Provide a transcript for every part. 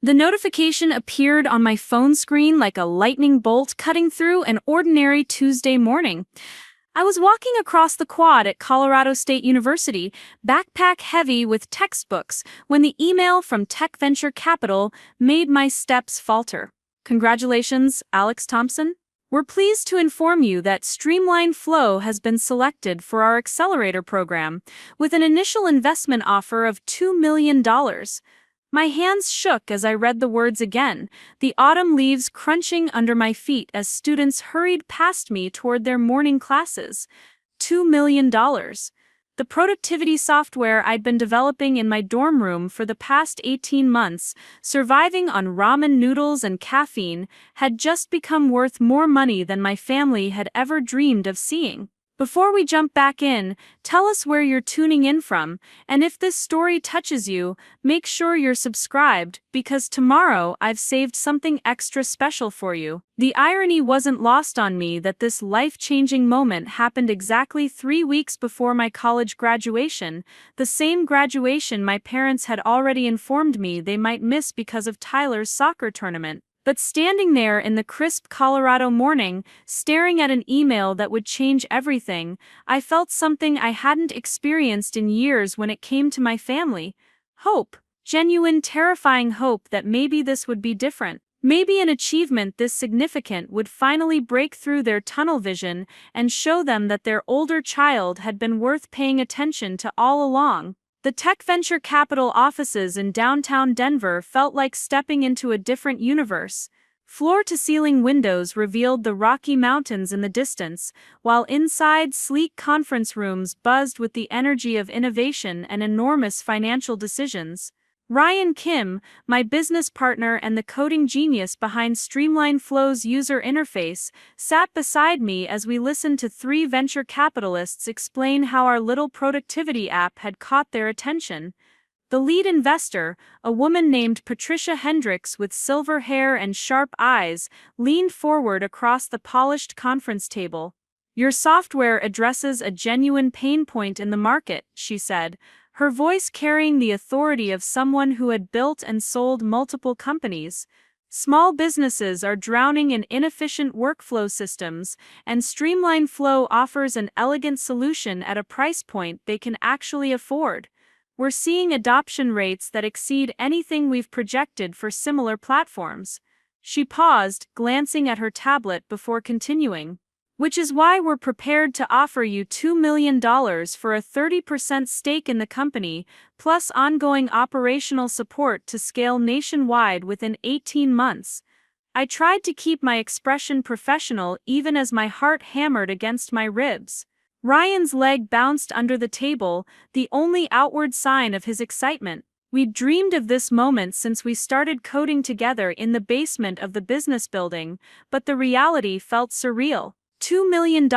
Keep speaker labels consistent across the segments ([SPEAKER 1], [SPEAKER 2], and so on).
[SPEAKER 1] The notification appeared on my phone screen like a lightning bolt cutting through an ordinary Tuesday morning. I was walking across the quad at Colorado State University, backpack heavy with textbooks, when the email from Tech Venture Capital made my steps falter. Congratulations, Alex Thompson. We're pleased to inform you that Streamline Flow has been selected for our accelerator program, with an initial investment offer of $2 million. My hands shook as I read the words again, the autumn leaves crunching under my feet as students hurried past me toward their morning classes. $2 million. The productivity software I'd been developing in my dorm room for the past 18 months, surviving on ramen noodles and caffeine, had just become worth more money than my family had ever dreamed of seeing. Before we jump back in, tell us where you're tuning in from, and if this story touches you, make sure you're subscribed, because tomorrow I've saved something extra special for you. The irony wasn't lost on me that this life-changing moment happened exactly 3 weeks before my college graduation, the same graduation my parents had already informed me they might miss because of Tyler's soccer tournament. But standing there in the crisp Colorado morning, staring at an email that would change everything, I felt something I hadn't experienced in years when it came to my family. Hope. Genuine, terrifying hope that maybe this would be different. Maybe an achievement this significant would finally break through their tunnel vision and show them that their older child had been worth paying attention to all along. The Tech Venture Capital offices in downtown Denver felt like stepping into a different universe. Floor-to-ceiling windows revealed the Rocky Mountains in the distance, while inside sleek conference rooms buzzed with the energy of innovation and enormous financial decisions. Ryan Kim, my business partner and the coding genius behind Streamline Flow's user interface, sat beside me as we listened to three venture capitalists explain how our little productivity app had caught their attention. The lead investor, a woman named Patricia Hendricks with silver hair and sharp eyes, leaned forward across the polished conference table. "Your software addresses a genuine pain point in the market," she said, her voice carrying the authority of someone who had built and sold multiple companies. "Small businesses are drowning in inefficient workflow systems, and Streamline Flow offers an elegant solution at a price point they can actually afford. We're seeing adoption rates that exceed anything we've projected for similar platforms." She paused, glancing at her tablet before continuing. "Which is why we're prepared to offer you $2 million for a 30% stake in the company, plus ongoing operational support to scale nationwide within 18 months. I tried to keep my expression professional even as my heart hammered against my ribs. Ryan's leg bounced under the table, the only outward sign of his excitement. We'd dreamed of this moment since we started coding together in the basement of the business building, but the reality felt surreal. $2 million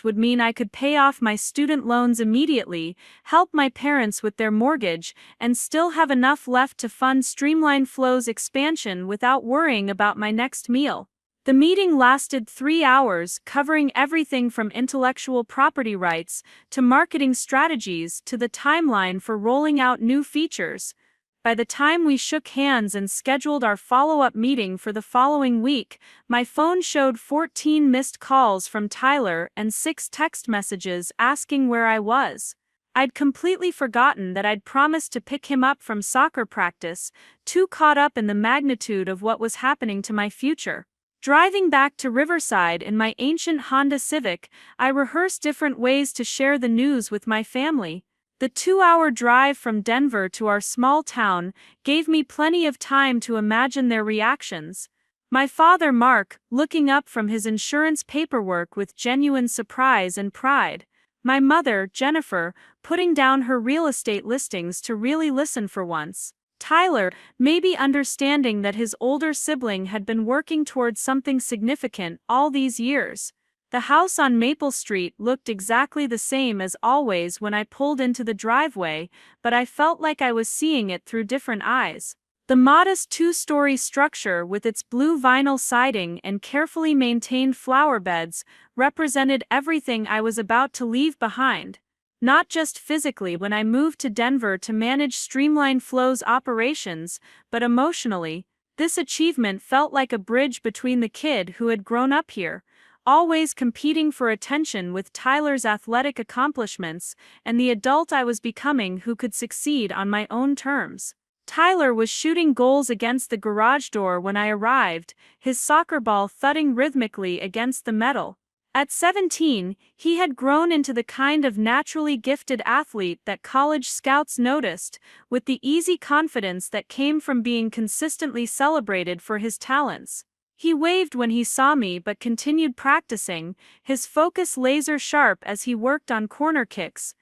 [SPEAKER 1] would mean I could pay off my student loans immediately, help my parents with their mortgage, and still have enough left to fund Streamline Flow's expansion without worrying about my next meal. The meeting lasted 3 hours, covering everything from intellectual property rights to marketing strategies to the timeline for rolling out new features. By the time we shook hands and scheduled our follow-up meeting for the following week, my phone showed 14 missed calls from Tyler and 6 text messages asking where I was. I'd completely forgotten that I'd promised to pick him up from soccer practice, too caught up in the magnitude of what was happening to my future. Driving back to Riverside in my ancient Honda Civic, I rehearsed different ways to share the news with my family. The 2-hour drive from Denver to our small town gave me plenty of time to imagine their reactions. My father, Mark, looking up from his insurance paperwork with genuine surprise and pride. My mother, Jennifer, putting down her real estate listings to really listen for once. Tyler, maybe understanding that his older sibling had been working towards something significant all these years. The house on Maple Street looked exactly the same as always when I pulled into the driveway, but I felt like I was seeing it through different eyes. The modest 2-story structure with its blue vinyl siding and carefully maintained flower beds represented everything I was about to leave behind. Not just physically when I moved to Denver to manage Streamline Flow's operations, but emotionally. This achievement felt like a bridge between the kid who had grown up here, always competing for attention with Tyler's athletic accomplishments, and the adult I was becoming who could succeed on my own terms. Tyler was shooting goals against the garage door when I arrived, his soccer ball thudding rhythmically against the metal. At 17, he had grown into the kind of naturally gifted athlete that college scouts noticed, with the easy confidence that came from being consistently celebrated for his talents. He waved when he saw me but continued practicing, his focus laser sharp as he worked on corner kicks.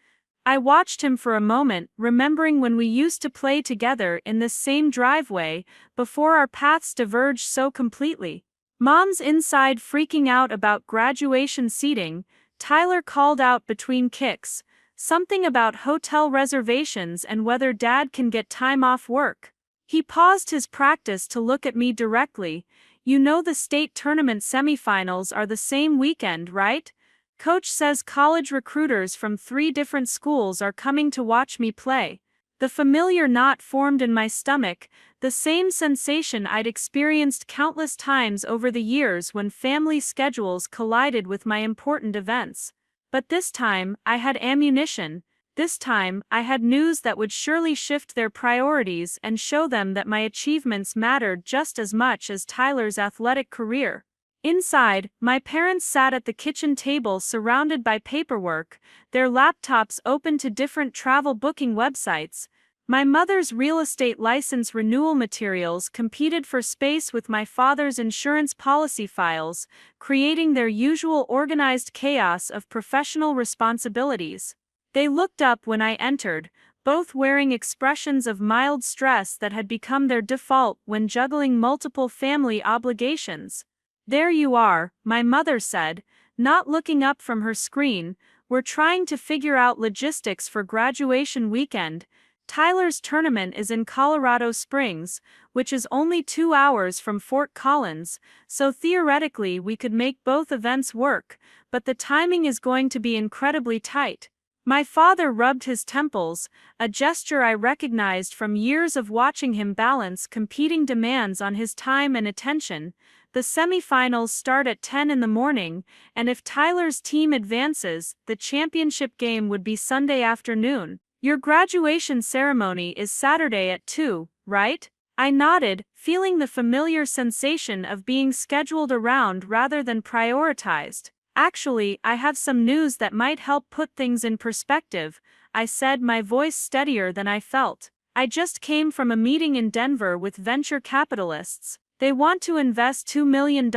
[SPEAKER 1] I watched him for a moment, remembering when we used to play together in this same driveway, before our paths diverged so completely. Mom's inside freaking out about graduation seating. Tyler called out between kicks, something about hotel reservations and whether Dad can get time off work. He paused his practice to look at me directly. You know the state tournament semifinals are the same weekend, right? Coach says college recruiters from 3 different schools are coming to watch me play. The familiar knot formed in my stomach, the same sensation I'd experienced countless times over the years when family schedules collided with my important events. But this time, I had ammunition. This time, I had news that would surely shift their priorities and show them that my achievements mattered just as much as Tyler's athletic career. Inside, my parents sat at the kitchen table surrounded by paperwork, their laptops open to different travel booking websites. My mother's real estate license renewal materials competed for space with my father's insurance policy files, creating their usual organized chaos of professional responsibilities. They looked up when I entered, both wearing expressions of mild stress that had become their default when juggling multiple family obligations. There you are, my mother said, not looking up from her screen. We're trying to figure out logistics for graduation weekend. Tyler's tournament is in Colorado Springs, which is only 2 hours from Fort Collins, so theoretically we could make both events work, but the timing is going to be incredibly tight. My father rubbed his temples, a gesture I recognized from years of watching him balance competing demands on his time and attention. The semifinals start at 10 in the morning, and if Tyler's team advances, the championship game would be Sunday afternoon. Your graduation ceremony is Saturday at 2, right? I nodded, feeling the familiar sensation of being scheduled around rather than prioritized. Actually, I have some news that might help put things in perspective, I said, my voice steadier than I felt. I just came from a meeting in Denver with venture capitalists. They want to invest $2 million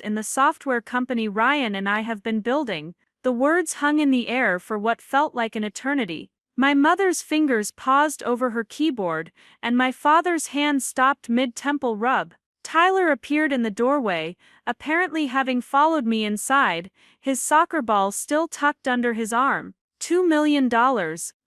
[SPEAKER 1] in the software company Ryan and I have been building. The words hung in the air for what felt like an eternity. My mother's fingers paused over her keyboard, and my father's hand stopped mid-temple rub. Tyler appeared in the doorway, apparently having followed me inside, his soccer ball still tucked under his arm. $2 million,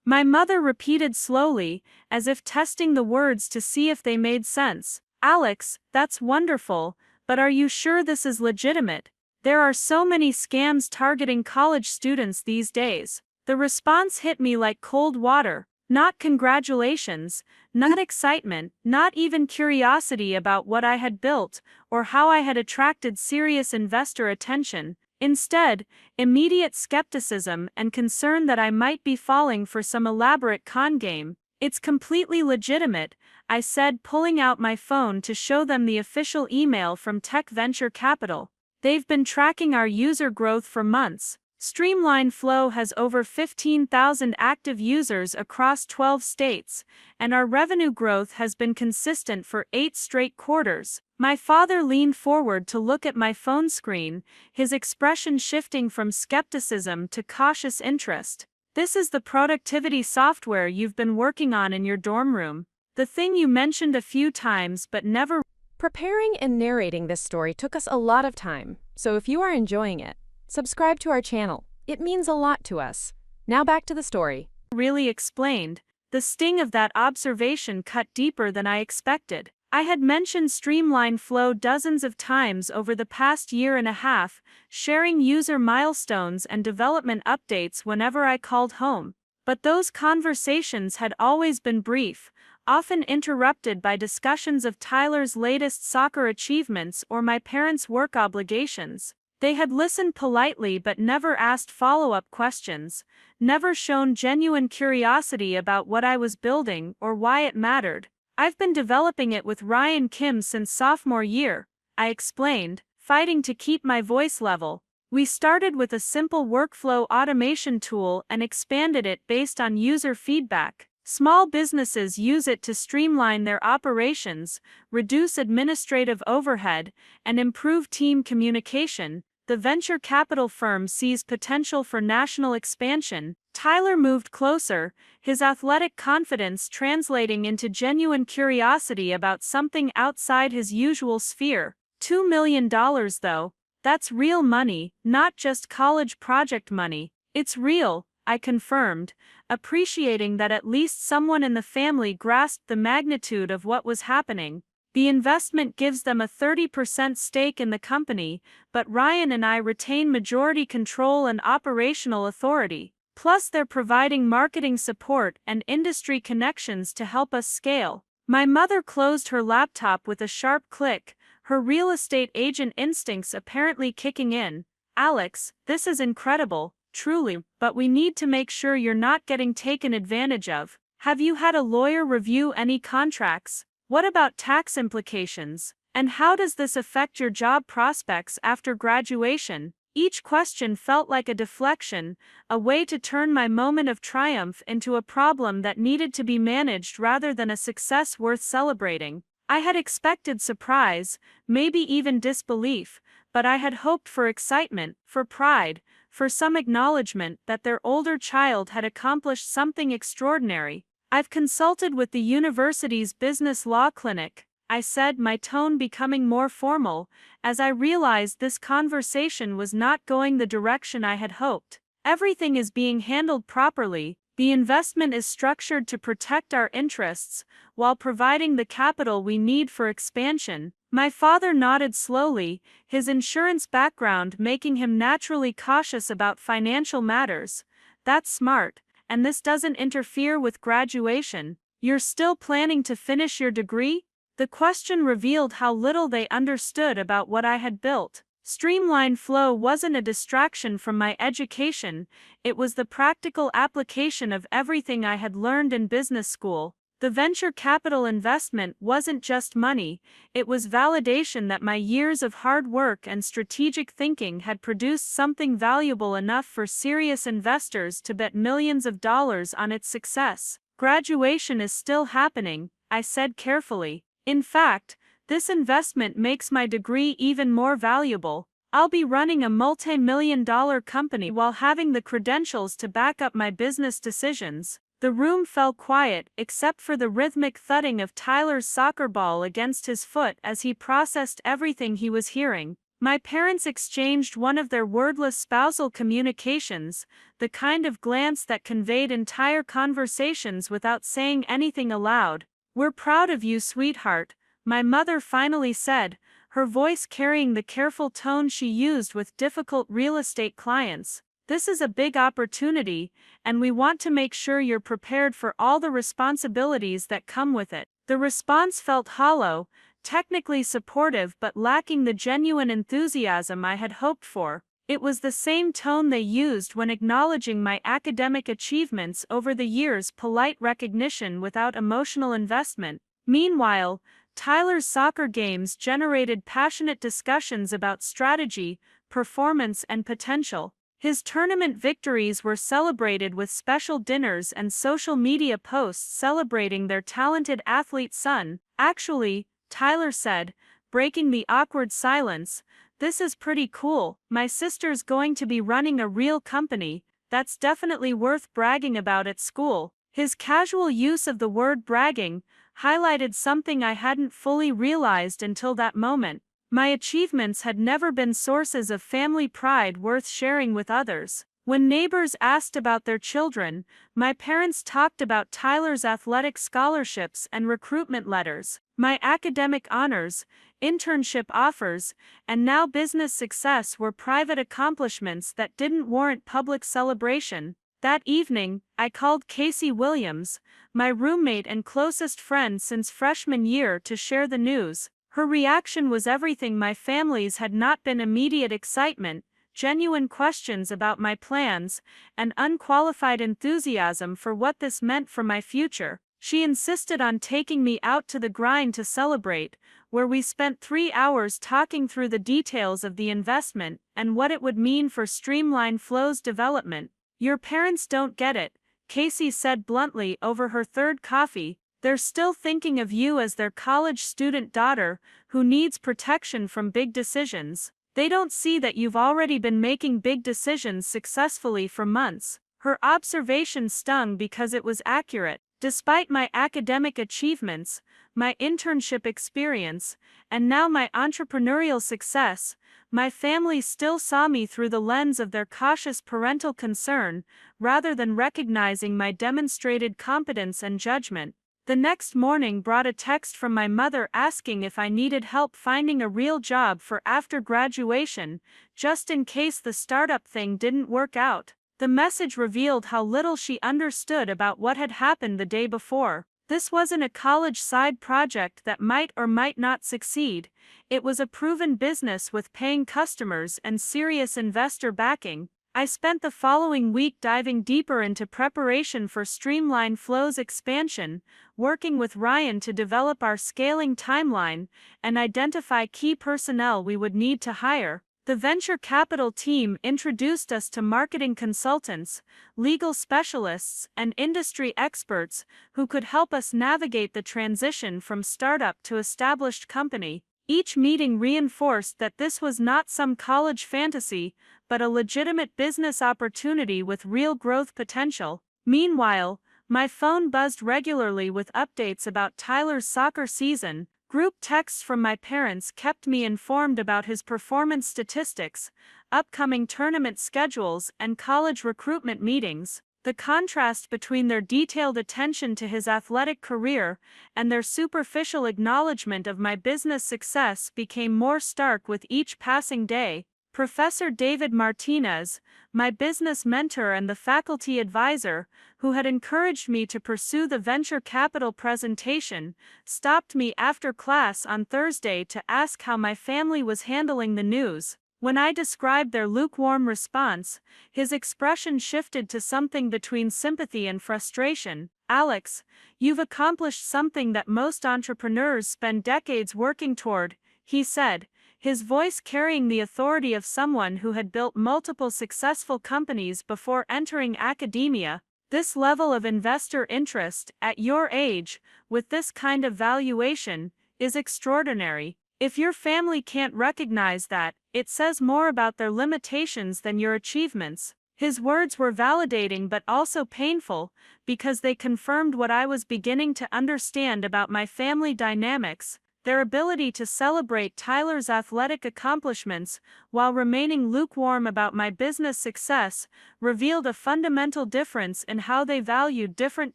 [SPEAKER 1] my mother repeated slowly, as if testing the words to see if they made sense. Alex, that's wonderful, but are you sure this is legitimate? There are so many scams targeting college students these days. The response hit me like cold water. Not congratulations, not excitement, not even curiosity about what I had built, or how I had attracted serious investor attention. Instead, immediate skepticism and concern that I might be falling for some elaborate con game. It's completely legitimate, I said, pulling out my phone to show them the official email from Tech Venture Capital. They've been tracking our user growth for months. Streamline Flow has over 15,000 active users across 12 states, and our revenue growth has been consistent for 8 straight quarters. My father leaned forward to look at my phone screen, his expression shifting from skepticism to cautious interest. This is the productivity software you've been working on in your dorm room. The thing you mentioned a few times but never.
[SPEAKER 2] Preparing and narrating this story took us a lot of time, so if you are enjoying it, subscribe to our channel. It means a lot to us. Now back to the story.
[SPEAKER 1] Really explained. The sting of that observation cut deeper than I expected. I had mentioned Streamline Flow dozens of times over the past year and a half, sharing user milestones and development updates whenever I called home. But those conversations had always been brief, often interrupted by discussions of Tyler's latest soccer achievements or my parents' work obligations. They had listened politely but never asked follow-up questions, never shown genuine curiosity about what I was building or why it mattered. I've been developing it with Ryan Kim since sophomore year, I explained, fighting to keep my voice level. We started with a simple workflow automation tool and expanded it based on user feedback. Small businesses use it to streamline their operations, reduce administrative overhead, and improve team communication. The venture capital firm sees potential for national expansion. Tyler moved closer, his athletic confidence translating into genuine curiosity about something outside his usual sphere. $2 million though, that's real money, not just college project money. It's real, I confirmed, appreciating that at least someone in the family grasped the magnitude of what was happening. The investment gives them a 30% stake in the company, but Ryan and I retain majority control and operational authority. Plus they're providing marketing support and industry connections to help us scale. My mother closed her laptop with a sharp click, her real estate agent instincts apparently kicking in. Alex, this is incredible, truly, but we need to make sure you're not getting taken advantage of. Have you had a lawyer review any contracts? What about tax implications? And how does this affect your job prospects after graduation? Each question felt like a deflection, a way to turn my moment of triumph into a problem that needed to be managed rather than a success worth celebrating. I had expected surprise, maybe even disbelief, but I had hoped for excitement, for pride, for some acknowledgement that their older child had accomplished something extraordinary. I've consulted with the university's business law clinic, I said, my tone becoming more formal, as I realized this conversation was not going the direction I had hoped. Everything is being handled properly, the investment is structured to protect our interests, while providing the capital we need for expansion. My father nodded slowly, his insurance background making him naturally cautious about financial matters. That's smart, and this doesn't interfere with graduation. You're still planning to finish your degree? The question revealed how little they understood about what I had built. Streamline Flow wasn't a distraction from my education, it was the practical application of everything I had learned in business school. The venture capital investment wasn't just money, it was validation that my years of hard work and strategic thinking had produced something valuable enough for serious investors to bet millions of dollars on its success. Graduation is still happening, I said carefully. In fact, this investment makes my degree even more valuable. I'll be running a multi-million-dollar company while having the credentials to back up my business decisions. The room fell quiet, except for the rhythmic thudding of Tyler's soccer ball against his foot as he processed everything he was hearing. My parents exchanged one of their wordless spousal communications, the kind of glance that conveyed entire conversations without saying anything aloud. "We're proud of you, sweetheart," my mother finally said, her voice carrying the careful tone she used with difficult real estate clients. "This is a big opportunity, and we want to make sure you're prepared for all the responsibilities that come with it." The response felt hollow, technically supportive but lacking the genuine enthusiasm I had hoped for. It was the same tone they used when acknowledging my academic achievements over the years, polite recognition without emotional investment. Meanwhile, Tyler's soccer games generated passionate discussions about strategy, performance, and potential. His tournament victories were celebrated with special dinners and social media posts celebrating their talented athlete son. "Actually," Tyler said, breaking the awkward silence, "this is pretty cool. My sister's going to be running a real company. That's definitely worth bragging about at school." His casual use of the word bragging highlighted something I hadn't fully realized until that moment. My achievements had never been sources of family pride worth sharing with others. When neighbors asked about their children, my parents talked about Tyler's athletic scholarships and recruitment letters, my academic honors, internship offers, and now business success were private accomplishments that didn't warrant public celebration. That evening, I called Casey Williams, my roommate and closest friend since freshman year, to share the news. Her reaction was everything my family's had not been: immediate excitement, genuine questions about my plans, and unqualified enthusiasm for what this meant for my future. She insisted on taking me out to the grind to celebrate, where we spent 3 hours talking through the details of the investment and what it would mean for Streamline Flow's development. "Your parents don't get it," Casey said bluntly over her third coffee. "They're still thinking of you as their college student daughter who needs protection from big decisions. They don't see that you've already been making big decisions successfully for months." Her observation stung because it was accurate. Despite my academic achievements, my internship experience, and now my entrepreneurial success, my family still saw me through the lens of their cautious parental concern, rather than recognizing my demonstrated competence and judgment. The next morning brought a text from my mother asking if I needed help finding a real job for after graduation, just in case the startup thing didn't work out. The message revealed how little she understood about what had happened the day before. This wasn't a college side project that might or might not succeed. It was a proven business with paying customers and serious investor backing. I spent the following week diving deeper into preparation for Streamline Flow's expansion, working with Ryan to develop our scaling timeline and identify key personnel we would need to hire. The venture capital team introduced us to marketing consultants, legal specialists, and industry experts who could help us navigate the transition from startup to established company. Each meeting reinforced that this was not some college fantasy, but a legitimate business opportunity with real growth potential. Meanwhile, my phone buzzed regularly with updates about Tyler's soccer season. Group texts from my parents kept me informed about his performance statistics, upcoming tournament schedules, and college recruitment meetings. The contrast between their detailed attention to his athletic career and their superficial acknowledgement of my business success became more stark with each passing day. Professor David Martinez, my business mentor and the faculty advisor, who had encouraged me to pursue the venture capital presentation, stopped me after class on Thursday to ask how my family was handling the news. When I described their lukewarm response, his expression shifted to something between sympathy and frustration. "Alex, you've accomplished something that most entrepreneurs spend decades working toward," he said, his voice carrying the authority of someone who had built multiple successful companies before entering academia. "This level of investor interest, at your age, with this kind of valuation, is extraordinary. If your family can't recognize that, it says more about their limitations than your achievements." His words were validating but also painful, because they confirmed what I was beginning to understand about my family dynamics. Their ability to celebrate Tyler's athletic accomplishments while remaining lukewarm about my business success revealed a fundamental difference in how they valued different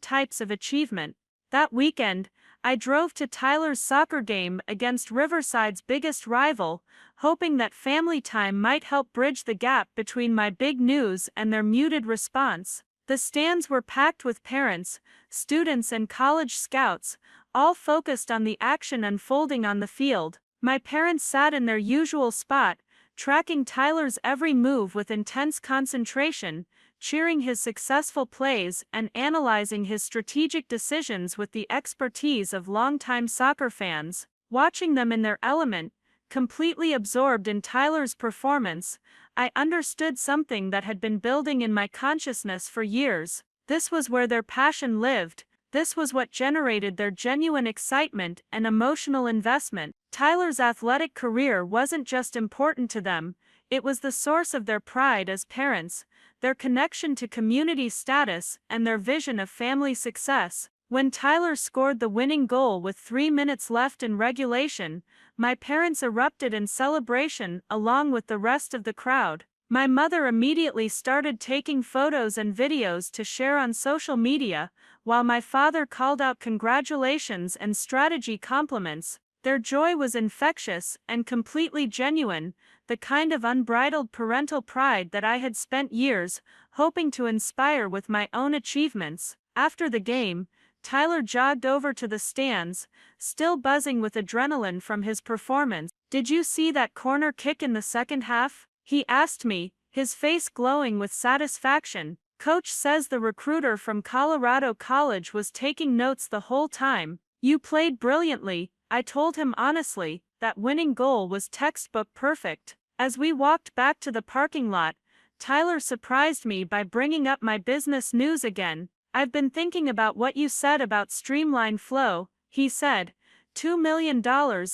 [SPEAKER 1] types of achievement. That weekend, I drove to Tyler's soccer game against Riverside's biggest rival, hoping that family time might help bridge the gap between my big news and their muted response. The stands were packed with parents, students, and college scouts, all focused on the action unfolding on the field. My parents sat in their usual spot, tracking Tyler's every move with intense concentration, cheering his successful plays and analyzing his strategic decisions with the expertise of longtime soccer fans. Watching them in their element, completely absorbed in Tyler's performance, I understood something that had been building in my consciousness for years. This was where their passion lived. This was what generated their genuine excitement and emotional investment. Tyler's athletic career wasn't just important to them, it was the source of their pride as parents, their connection to community status, and their vision of family success. When Tyler scored the winning goal with 3 minutes left in regulation, my parents erupted in celebration along with the rest of the crowd. My mother immediately started taking photos and videos to share on social media, while my father called out congratulations and strategy compliments. Their joy was infectious and completely genuine, the kind of unbridled parental pride that I had spent years hoping to inspire with my own achievements. After the game, Tyler jogged over to the stands, still buzzing with adrenaline from his performance. "Did you see that corner kick in the second half?" he asked me, his face glowing with satisfaction. "Coach says the recruiter from Colorado College was taking notes the whole time. You played brilliantly," I told him honestly. That winning goal was textbook perfect. As we walked back to the parking lot, Tyler surprised me by bringing up my business news again. "I've been thinking about what you said about streamline flow," he said. $2 million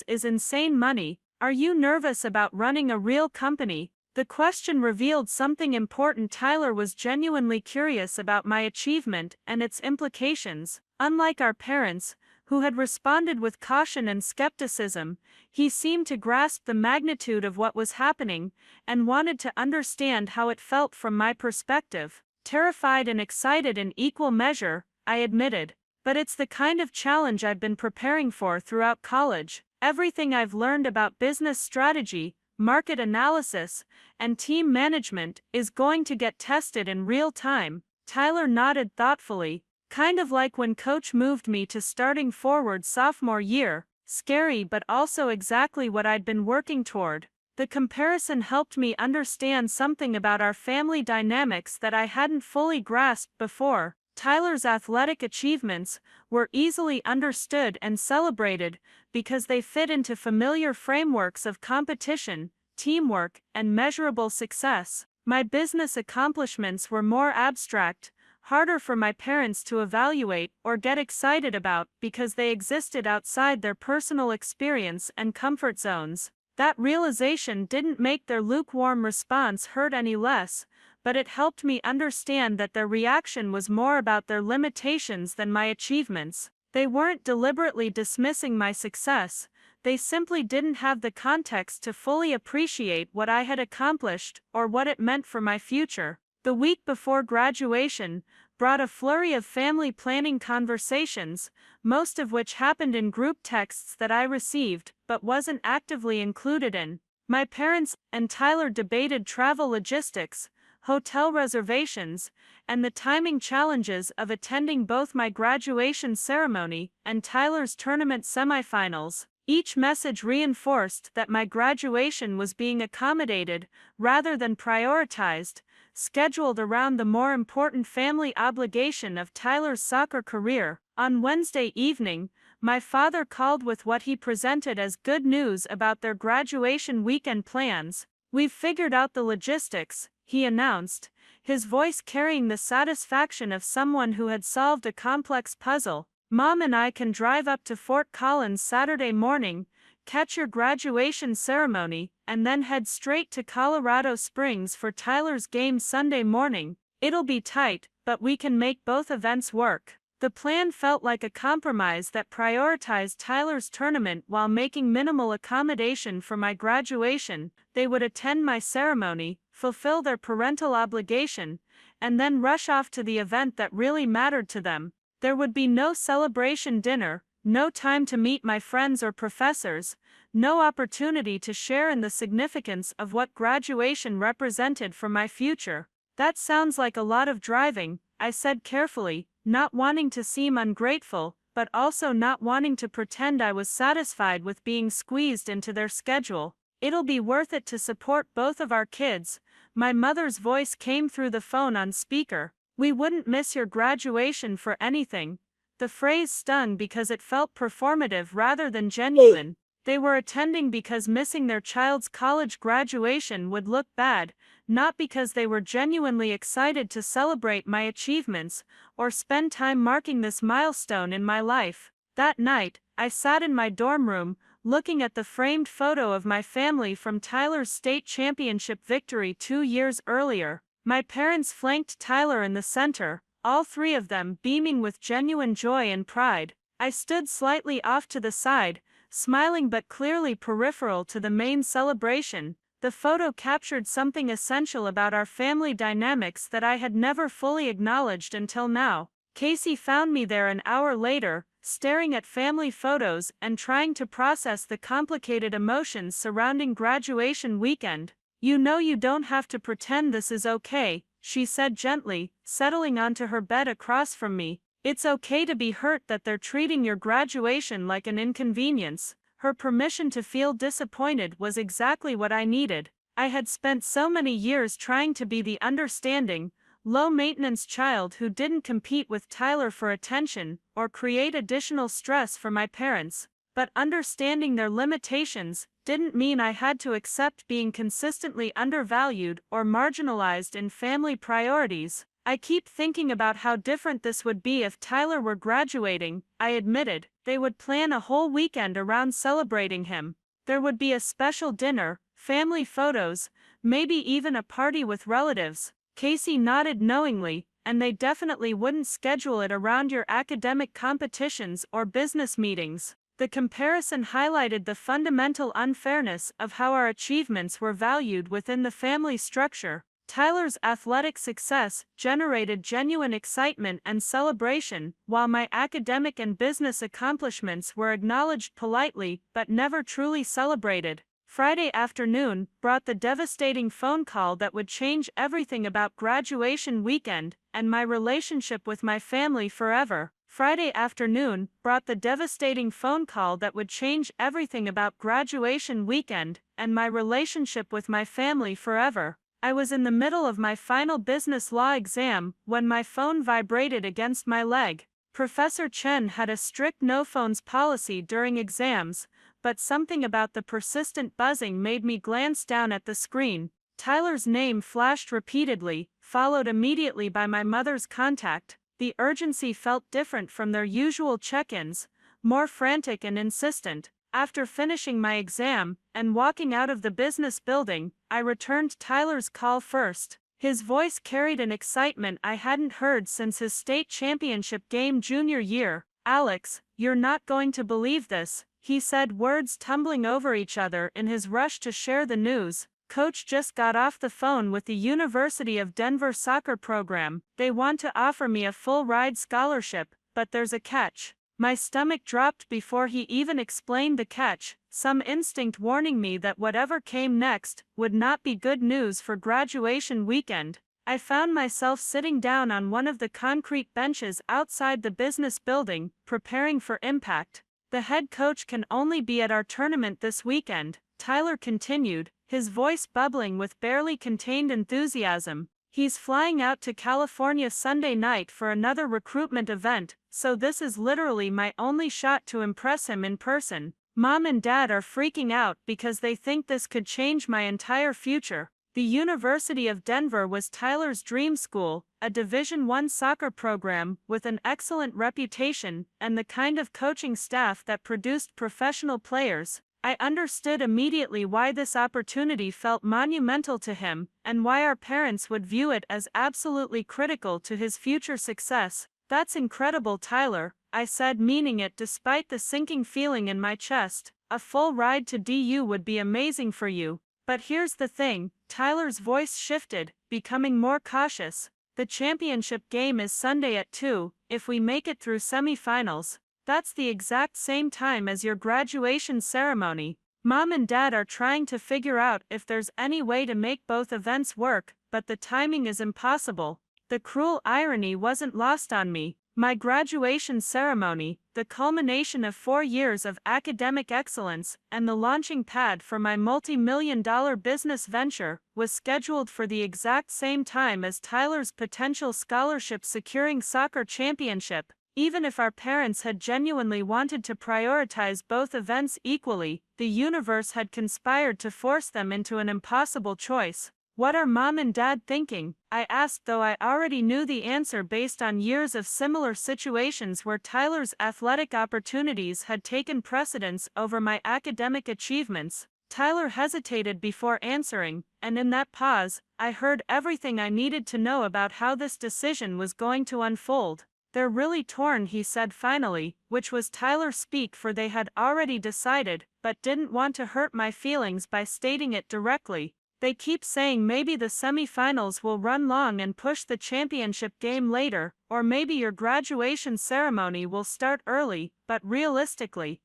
[SPEAKER 1] is insane money. Are you nervous about running a real company?" The question revealed something important. Tyler was genuinely curious about my achievement and its implications. Unlike our parents, who had responded with caution and skepticism, he seemed to grasp the magnitude of what was happening and wanted to understand how it felt from my perspective. Terrified and excited in equal measure, I admitted. "But it's the kind of challenge I've been preparing for throughout college. Everything I've learned about business strategy, market analysis, and team management is going to get tested in real time." Tyler nodded thoughtfully. "Kind of like when coach moved me to starting forward sophomore year. Scary but also exactly what I'd been working toward." The comparison helped me understand something about our family dynamics that I hadn't fully grasped before. Tyler's athletic achievements were easily understood and celebrated because they fit into familiar frameworks of competition, teamwork, and measurable success. My business accomplishments were more abstract, harder for my parents to evaluate or get excited about because they existed outside their personal experience and comfort zones. That realization didn't make their lukewarm response hurt any less, but it helped me understand that their reaction was more about their limitations than my achievements. They weren't deliberately dismissing my success, they simply didn't have the context to fully appreciate what I had accomplished or what it meant for my future. The week before graduation brought a flurry of family planning conversations, most of which happened in group texts that I received but wasn't actively included in. My parents and Tyler debated travel logistics, hotel reservations, and the timing challenges of attending both my graduation ceremony and Tyler's tournament semifinals. Each message reinforced that my graduation was being accommodated rather than prioritized, scheduled around the more important family obligation of Tyler's soccer career. On Wednesday evening, my father called with what he presented as good news about their graduation weekend plans. "We've figured out the logistics," he announced, his voice carrying the satisfaction of someone who had solved a complex puzzle. "Mom and I can drive up to Fort Collins Saturday morning, catch your graduation ceremony, and then head straight to Colorado Springs for Tyler's game Sunday morning. It'll be tight, but we can make both events work." The plan felt like a compromise that prioritized Tyler's tournament while making minimal accommodation for my graduation. They would attend my ceremony, fulfill their parental obligation, and then rush off to the event that really mattered to them. There would be no celebration dinner, no time to meet my friends or professors, no opportunity to share in the significance of what graduation represented for my future. "That sounds like a lot of driving," I said carefully, not wanting to seem ungrateful, but also not wanting to pretend I was satisfied with being squeezed into their schedule. "It'll be worth it to support both of our kids." My mother's voice came through the phone on speaker. "We wouldn't miss your graduation for anything." The phrase stung because it felt performative rather than genuine. They were attending because missing their child's college graduation would look bad, not because they were genuinely excited to celebrate my achievements or spend time marking this milestone in my life. That night, I sat in my dorm room, looking at the framed photo of my family from Tyler's state championship victory 2 years earlier. My parents flanked Tyler in the center, all three of them beaming with genuine joy and pride. I stood slightly off to the side, smiling but clearly peripheral to the main celebration. The photo captured something essential about our family dynamics that I had never fully acknowledged until now. Casey found me there an hour later, staring at family photos and trying to process the complicated emotions surrounding graduation weekend. "You know you don't have to pretend this is okay," she said gently, settling onto her bed across from me. "It's okay to be hurt that they're treating your graduation like an inconvenience." Her permission to feel disappointed was exactly what I needed. I had spent so many years trying to be the understanding, low-maintenance child who didn't compete with Tyler for attention or create additional stress for my parents, but understanding their limitations didn't mean I had to accept being consistently undervalued or marginalized in family priorities. "I keep thinking about how different this would be if Tyler were graduating," I admitted. "They would plan a whole weekend around celebrating him. There would be a special dinner, family photos, maybe even a party with relatives." Casey nodded knowingly, "And they definitely wouldn't schedule it around your academic competitions or business meetings." The comparison highlighted the fundamental unfairness of how our achievements were valued within the family structure. Tyler's athletic success generated genuine excitement and celebration, while my academic and business accomplishments were acknowledged politely but never truly celebrated. Friday afternoon brought the devastating phone call that would change everything about graduation weekend and my relationship with my family forever. Friday afternoon brought the devastating phone call that would change everything about graduation weekend and my relationship with my family forever. I was in the middle of my final business law exam when my phone vibrated against my leg. Professor Chen had a strict no phones policy during exams, but something about the persistent buzzing made me glance down at the screen. Tyler's name flashed repeatedly, followed immediately by my mother's contact. The urgency felt different from their usual check-ins, more frantic and insistent. After finishing my exam and walking out of the business building, I returned Tyler's call first. His voice carried an excitement I hadn't heard since his state championship game junior year. "Alex, you're not going to believe this," he said, words tumbling over each other in his rush to share the news. "Coach just got off the phone with the University of Denver soccer program. They want to offer me a full-ride scholarship, but there's a catch." My stomach dropped before he even explained the catch, some instinct warning me that whatever came next would not be good news for graduation weekend. I found myself sitting down on one of the concrete benches outside the business building, preparing for impact. "The head coach can only be at our tournament this weekend," Tyler continued, his voice bubbling with barely contained enthusiasm. "He's flying out to California Sunday night for another recruitment event, so this is literally my only shot to impress him in person. Mom and Dad are freaking out because they think this could change my entire future." The University of Denver was Tyler's dream school, a Division I soccer program with an excellent reputation and the kind of coaching staff that produced professional players. I understood immediately why this opportunity felt monumental to him, and why our parents would view it as absolutely critical to his future success. "That's incredible, Tyler," I said, meaning it despite the sinking feeling in my chest. "A full ride to DU would be amazing for you. But here's the thing," Tyler's voice shifted, becoming more cautious. "The championship game is Sunday at 2, if we make it through semifinals. That's the exact same time as your graduation ceremony. Mom and Dad are trying to figure out if there's any way to make both events work, but the timing is impossible." The cruel irony wasn't lost on me. My graduation ceremony, the culmination of 4 years of academic excellence and the launching pad for my multi-million-dollar business venture, was scheduled for the exact same time as Tyler's potential scholarship-securing soccer championship. Even if our parents had genuinely wanted to prioritize both events equally, the universe had conspired to force them into an impossible choice. "What are Mom and Dad thinking?" I asked, though I already knew the answer based on years of similar situations where Tyler's athletic opportunities had taken precedence over my academic achievements. Tyler hesitated before answering, and in that pause, I heard everything I needed to know about how this decision was going to unfold.
[SPEAKER 3] They're really torn, he said finally, which was Tyler speak, for they had already decided, but didn't want to hurt my feelings by stating it directly. They keep saying maybe the semi-finals will run long and push the championship game later, or maybe your graduation ceremony will start early, but realistically,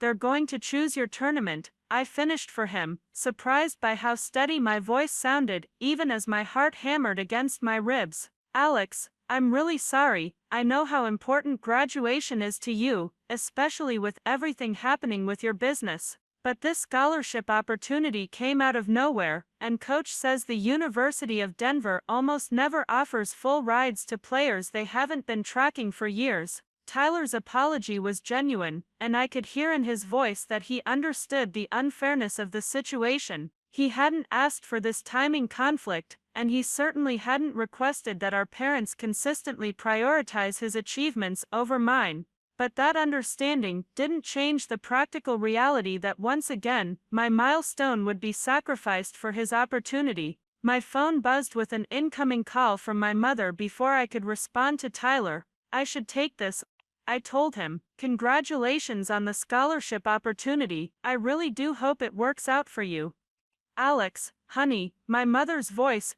[SPEAKER 3] they're going to choose your tournament. I finished for him, surprised by how steady my voice sounded, even as my heart hammered against my ribs. Alex, I'm really sorry. I know how important graduation is to you, especially with everything happening with your business. But this scholarship opportunity came out of nowhere, and coach says the University of Denver almost never offers full rides to players they haven't been tracking for years. Tyler's apology was genuine, and I could hear in his voice that he understood the unfairness of the situation. He hadn't asked for this timing conflict, and he certainly hadn't requested that our parents consistently prioritize his achievements over mine. But that understanding didn't change the practical reality that once again, my milestone would be sacrificed for his opportunity. My phone buzzed with an incoming call from my mother before I could respond to Tyler. I should take this, I told him. Congratulations on the scholarship opportunity. I really do hope it works out for you. Alex, honey, my mother's voice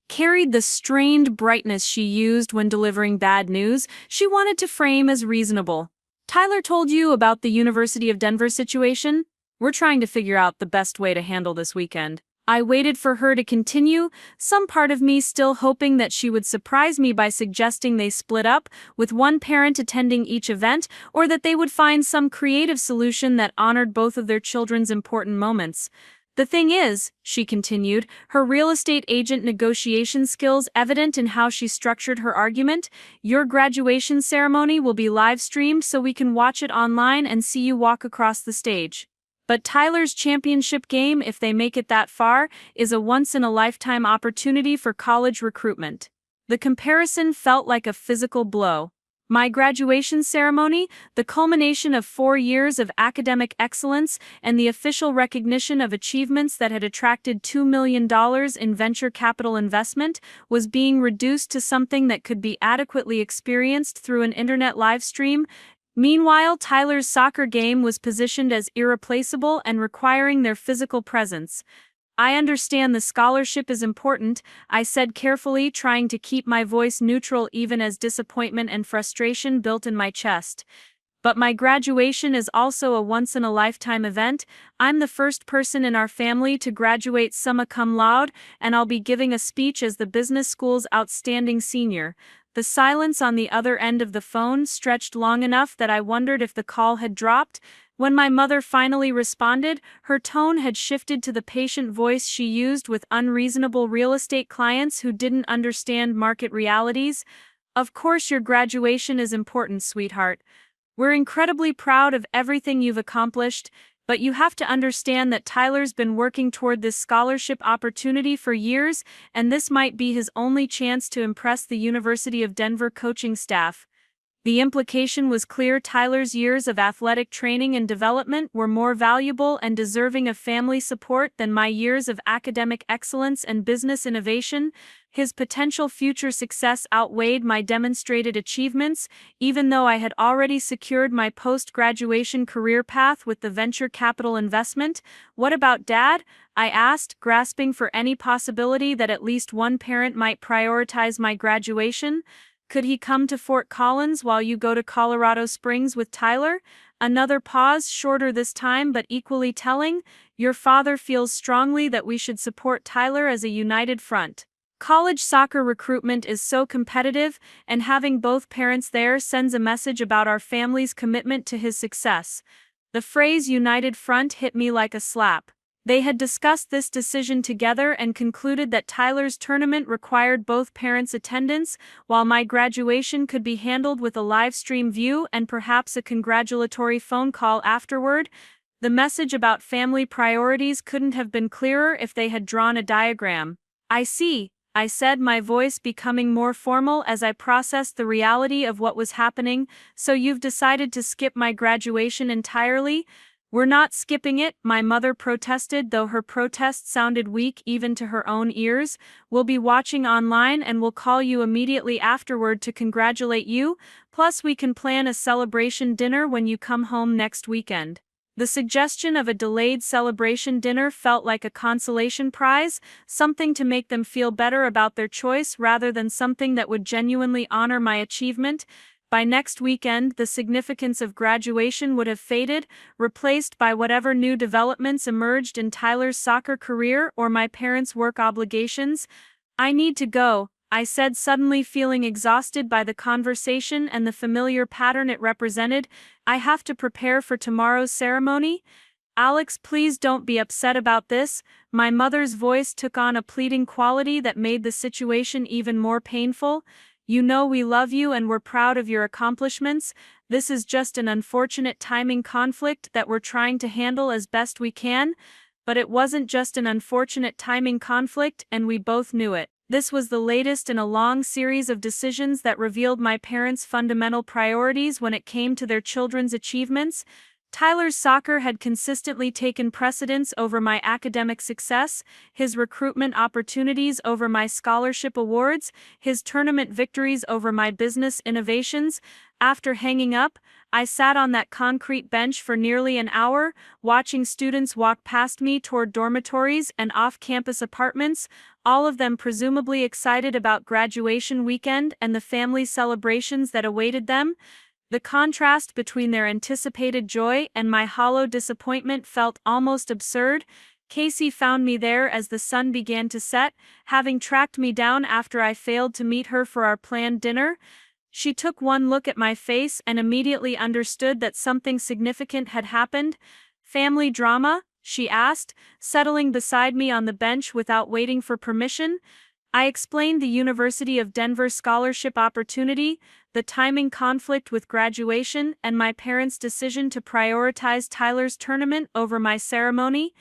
[SPEAKER 1] Carried the strained brightness she used when delivering bad news she wanted to frame as reasonable. Tyler told you about the University of Denver situation? We're trying to figure out the best way to handle this weekend. I waited for her to continue, some part of me still hoping that she would surprise me by suggesting they split up, with one parent attending each event, or that they would find some creative solution that honored both of their children's important moments. The thing is, she continued, her real estate agent negotiation skills evident in how she structured her argument, your graduation ceremony will be live streamed so we can watch it online and see you walk across the stage. But Tyler's championship game, if they make it that far, is a once-in-a-lifetime opportunity for college recruitment. The comparison felt like a physical blow. My graduation ceremony, the culmination of 4 years of academic excellence and the official recognition of achievements that had attracted $2 million in venture capital investment, was being reduced to something that could be adequately experienced through an internet live stream. Meanwhile, Tyler's soccer game was positioned as irreplaceable and requiring their physical presence. I understand the scholarship is important, I said carefully, trying to keep my voice neutral even as disappointment and frustration built in my chest. But my graduation is also a once-in-a-lifetime event. I'm the first person in our family to graduate summa cum laude, and I'll be giving a speech as the business school's outstanding senior. The silence on the other end of the phone stretched long enough that I wondered if the call had dropped. When my mother finally responded, her tone had shifted to the patient voice she used with unreasonable real estate clients who didn't understand market realities. Of course, your graduation is important, sweetheart. We're incredibly proud of everything you've accomplished, but you have to understand that Tyler's been working toward this scholarship opportunity for years, and this might be his only chance to impress the University of Denver coaching staff. The implication was clear. Tyler's years of athletic training and development were more valuable and deserving of family support than my years of academic excellence and business innovation. His potential future success outweighed my demonstrated achievements, even though I had already secured my post-graduation career path with the venture capital investment. What about Dad? I asked, grasping for any possibility that at least one parent might prioritize my graduation. Could he come to Fort Collins while you go to Colorado Springs with Tyler? Another pause, shorter this time but equally telling. Your father feels strongly that we should support Tyler as a united front. College soccer recruitment is so competitive, and having both parents there sends a message about our family's commitment to his success. The phrase united front hit me like a slap. They had discussed this decision together and concluded that Tyler's tournament required both parents' attendance, while my graduation could be handled with a live stream view and perhaps a congratulatory phone call afterward. The message about family priorities couldn't have been clearer if they had drawn a diagram. I see, I said, my voice becoming more formal as I processed the reality of what was happening. So you've decided to skip my graduation entirely? "We're not skipping it," my mother protested, though her protest sounded weak even to her own ears. "We'll be watching online and we'll call you immediately afterward to congratulate you, plus we can plan a celebration dinner when you come home next weekend." The suggestion of a delayed celebration dinner felt like a consolation prize, something to make them feel better about their choice rather than something that would genuinely honor my achievement. By next weekend, the significance of graduation would have faded, replaced by whatever new developments emerged in Tyler's soccer career or my parents' work obligations. "I need to go," I said, suddenly feeling exhausted by the conversation and the familiar pattern it represented. "I have to prepare for tomorrow's ceremony." "Alex, please don't be upset about this." My mother's voice took on a pleading quality that made the situation even more painful. "You know we love you and we're proud of your accomplishments. This is just an unfortunate timing conflict that we're trying to handle as best we can." But it wasn't just an unfortunate timing conflict, and we both knew it. This was the latest in a long series of decisions that revealed my parents' fundamental priorities when it came to their children's achievements. Tyler's soccer had consistently taken precedence over my academic success, his recruitment opportunities over my scholarship awards, his tournament victories over my business innovations. After hanging up, I sat on that concrete bench for nearly an hour, watching students walk past me toward dormitories and off-campus apartments, all of them presumably excited about graduation weekend and the family celebrations that awaited them. The contrast between their anticipated joy and my hollow disappointment felt almost absurd. Casey found me there as the sun began to set, having tracked me down after I failed to meet her for our planned dinner. She took one look at my face and immediately understood that something significant had happened. "Family drama?" she asked, settling beside me on the bench without waiting for permission. I explained the University of Denver scholarship opportunity, the timing conflict with graduation, and my parents' decision to prioritize Tyler's tournament over my ceremony.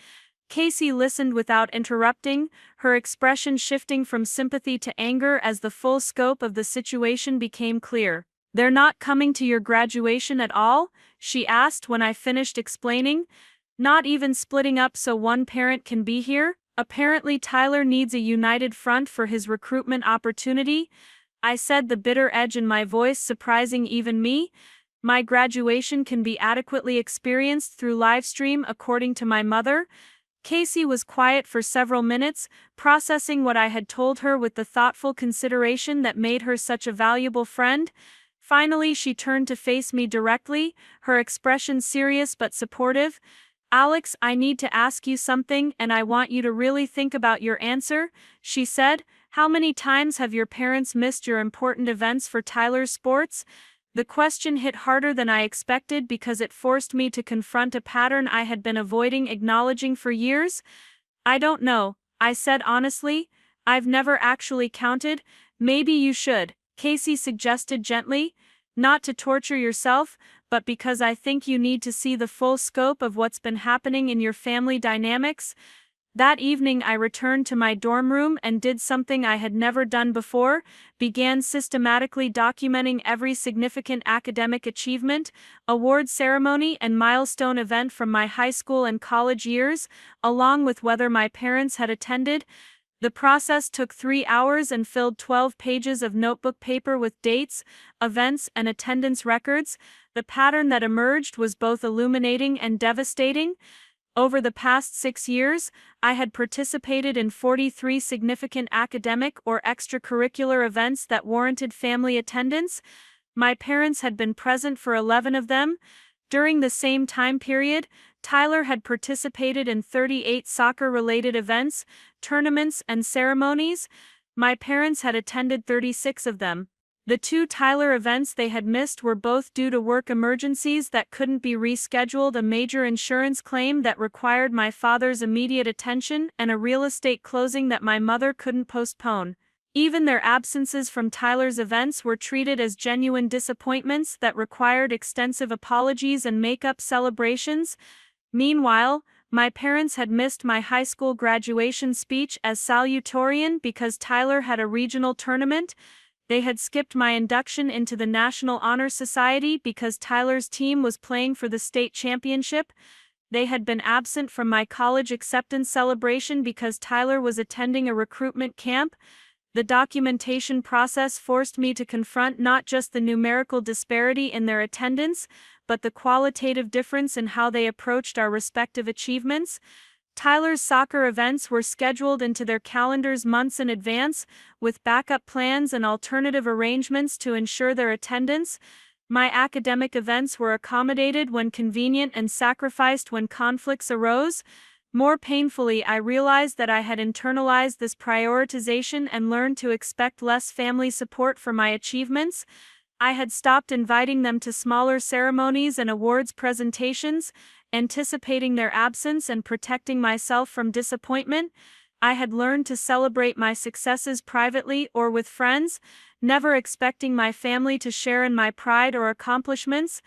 [SPEAKER 1] Casey listened without interrupting, her expression shifting from sympathy to anger as the full scope of the situation became clear. "They're not coming to your graduation at all?" she asked when I finished explaining. "Not even splitting up so one parent can be here?" Apparently Tyler needs a united front for his recruitment opportunity, I said, the bitter edge in my voice surprising even me. "My graduation can be adequately experienced through livestream, according to my mother." Casey was quiet for several minutes, processing what I had told her with the thoughtful consideration that made her such a valuable friend. Finally, she turned to face me directly, her expression serious but supportive. "Alex, I need to ask you something, and I want you to really think about your answer," she said. "How many times have your parents missed your important events for Tyler's sports?" The question hit harder than I expected because it forced me to confront a pattern I had been avoiding acknowledging for years. "I don't know," I said honestly. "I've never actually counted." "Maybe you should," Casey suggested gently. "Not to torture yourself, but because I think you need to see the full scope of what's been happening in your family dynamics." That evening I returned to my dorm room and did something I had never done before, began systematically documenting every significant academic achievement, award ceremony and milestone event from my high school and college years, along with whether my parents had attended. The process took 3 hours and filled 12 pages of notebook paper with dates, events, and attendance records. The pattern that emerged was both illuminating and devastating. Over the past 6 years, I had participated in 43 significant academic or extracurricular events that warranted family attendance. My parents had been present for 11 of them. During the same time period, Tyler had participated in 38 soccer-related events, tournaments, and ceremonies. My parents had attended 36 of them. The 2 Tyler events they had missed were both due to work emergencies that couldn't be rescheduled, a major insurance claim that required my father's immediate attention, and a real estate closing that my mother couldn't postpone. Even their absences from Tyler's events were treated as genuine disappointments that required extensive apologies and make-up celebrations. Meanwhile, my parents had missed my high school graduation speech as salutatorian because Tyler had a regional tournament. They had skipped my induction into the National Honor Society because Tyler's team was playing for the state championship. They had been absent from my college acceptance celebration because Tyler was attending a recruitment camp. The documentation process forced me to confront not just the numerical disparity in their attendance, but the qualitative difference in how they approached our respective achievements. Tyler's soccer events were scheduled into their calendars months in advance, with backup plans and alternative arrangements to ensure their attendance. My academic events were accommodated when convenient and sacrificed when conflicts arose. More painfully, I realized that I had internalized this prioritization and learned to expect less family support for my achievements. I had stopped inviting them to smaller ceremonies and awards presentations, anticipating their absence and protecting myself from disappointment. I had learned to celebrate my successes privately or with friends, never expecting my family to share in my pride or accomplishments.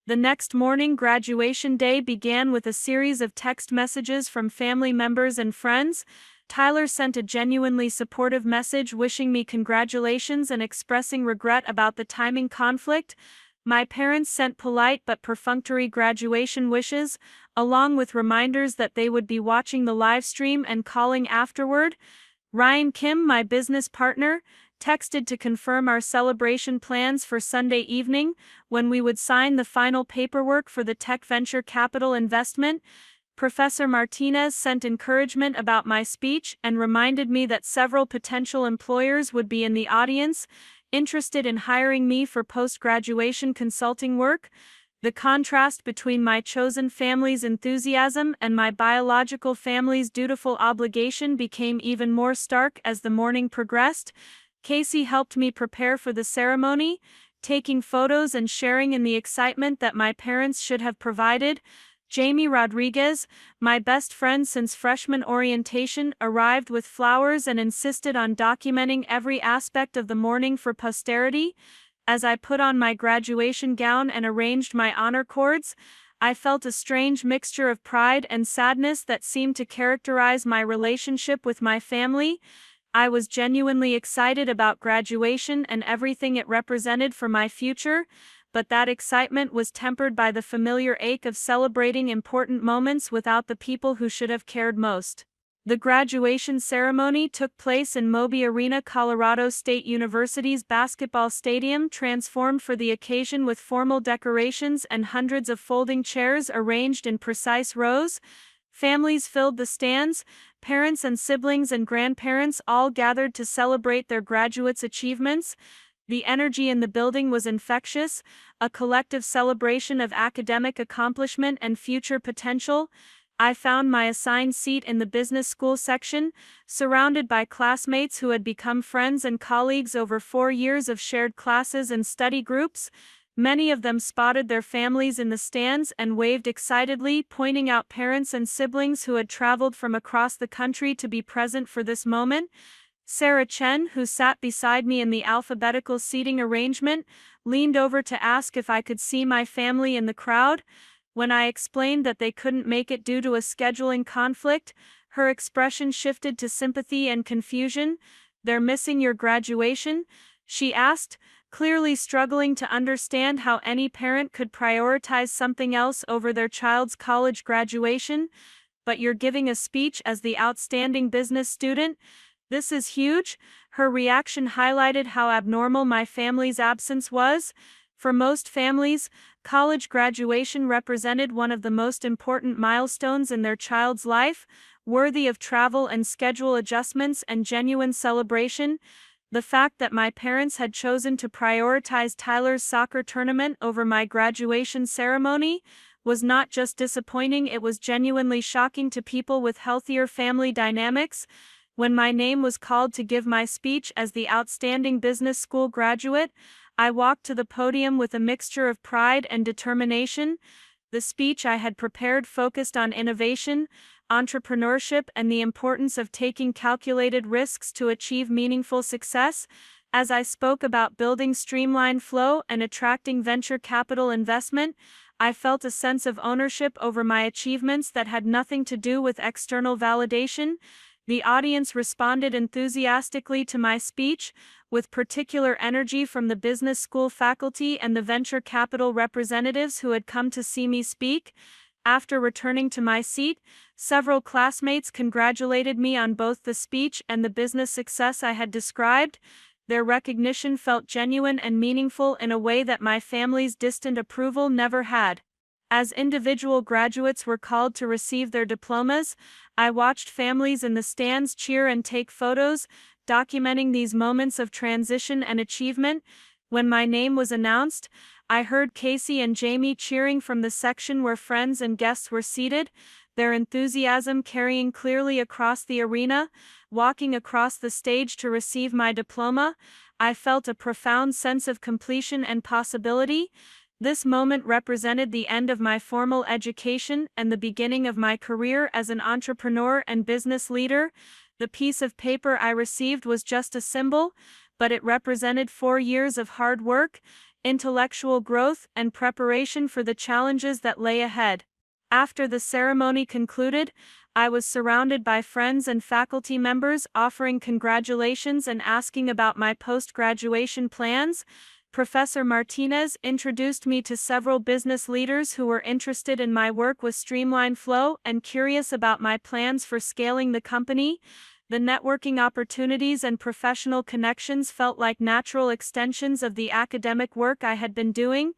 [SPEAKER 1] The next morning, graduation day, began with a series of text messages from family members and friends. Tyler sent a genuinely supportive message wishing me congratulations and expressing regret about the timing conflict. My parents sent polite but perfunctory graduation wishes, along with reminders that they would be watching the live stream and calling afterward. Ryan Kim, my business partner, texted to confirm our celebration plans for Sunday evening, when we would sign the final paperwork for the tech venture capital investment. Professor Martinez sent encouragement about my speech and reminded me that several potential employers would be in the audience, interested in hiring me for post-graduation consulting work. The contrast between my chosen family's enthusiasm and my biological family's dutiful obligation became even more stark as the morning progressed. Casey helped me prepare for the ceremony, taking photos and sharing in the excitement that my parents should have provided. Jamie Rodriguez, my best friend since freshman orientation, arrived with flowers and insisted on documenting every aspect of the morning for posterity. As I put on my graduation gown and arranged my honor cords, I felt a strange mixture of pride and sadness that seemed to characterize my relationship with my family. I was genuinely excited about graduation and everything it represented for my future, but that excitement was tempered by the familiar ache of celebrating important moments without the people who should have cared most. The graduation ceremony took place in Moby Arena, Colorado State University's basketball stadium, transformed for the occasion with formal decorations and hundreds of folding chairs arranged in precise rows. Families filled the stands, parents and siblings and grandparents all gathered to celebrate their graduates' achievements. The energy in the building was infectious, a collective celebration of academic accomplishment and future potential. I found my assigned seat in the business school section, surrounded by classmates who had become friends and colleagues over 4 years of shared classes and study groups. Many of them spotted their families in the stands and waved excitedly, pointing out parents and siblings who had traveled from across the country to be present for this moment. Sarah Chen, who sat beside me in the alphabetical seating arrangement, leaned over to ask if I could see my family in the crowd. When I explained that they couldn't make it due to a scheduling conflict, her expression shifted to sympathy and confusion. "They're missing your graduation?" she asked, clearly struggling to understand how any parent could prioritize something else over their child's college graduation. "But you're giving a speech as the outstanding business student? This is huge." Her reaction highlighted how abnormal my family's absence was. For most families, college graduation represented one of the most important milestones in their child's life, worthy of travel and schedule adjustments and genuine celebration. The fact that my parents had chosen to prioritize Tyler's soccer tournament over my graduation ceremony was not just disappointing, it was genuinely shocking to people with healthier family dynamics. When my name was called to give my speech as the outstanding business school graduate, I walked to the podium with a mixture of pride and determination. The speech I had prepared focused on innovation, entrepreneurship, and the importance of taking calculated risks to achieve meaningful success. As I spoke about building streamlined flow and attracting venture capital investment, I felt a sense of ownership over my achievements that had nothing to do with external validation. The audience responded enthusiastically to my speech, with particular energy from the business school faculty and the venture capital representatives who had come to see me speak.
[SPEAKER 3] After returning to my seat, several classmates congratulated me on both the speech and the business success I had described. Their recognition felt genuine and meaningful in a way that my family's distant approval never had. As individual graduates were called to receive their diplomas, I watched families in the stands cheer and take photos, documenting these moments of transition and achievement. When my name was announced, I heard Casey and Jamie cheering from the section where friends and guests were seated, their enthusiasm carrying clearly across the arena. Walking across the stage to receive my diploma, I felt a profound sense of completion and possibility. This moment represented the end of my formal education and the beginning of my career as an entrepreneur and business leader. The piece of paper I received was just a symbol, but it represented 4 years of hard work, intellectual growth, and preparation for the challenges that lay ahead. After the ceremony concluded, I was surrounded by friends and faculty members offering congratulations and asking about my post-graduation plans. Professor Martinez introduced me to several business leaders who were interested in my work with Streamline Flow and curious about my plans for scaling the company. The networking opportunities and professional connections felt like natural extensions of the academic work I had been doing.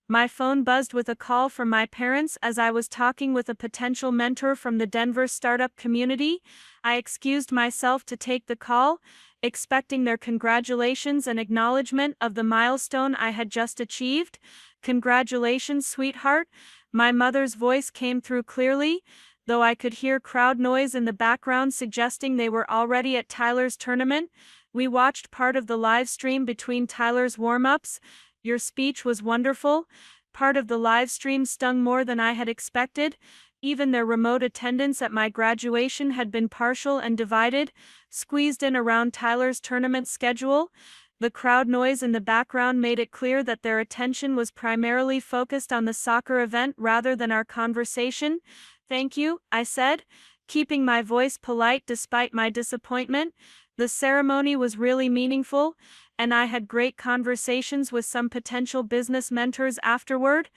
[SPEAKER 3] My phone buzzed with a call from my parents as I was talking with a potential mentor from the Denver startup community. I excused myself to take the call, expecting their congratulations and acknowledgement of the milestone I had just achieved. "Congratulations, sweetheart." My mother's voice came through clearly, though I could hear crowd noise in the background suggesting they were already at Tyler's tournament. We watched part of the live stream between Tyler's warm-ups. "Your speech was wonderful." Part of the live stream stung more than I had expected. Even their remote attendance at my graduation had been partial and divided, squeezed in around Tyler's tournament schedule. The crowd noise in the background made it clear that their attention was primarily focused on the soccer event rather than our conversation. "Thank you," I said, keeping my voice polite despite my disappointment. The ceremony was really meaningful, and I had great conversations with some potential business mentors afterward.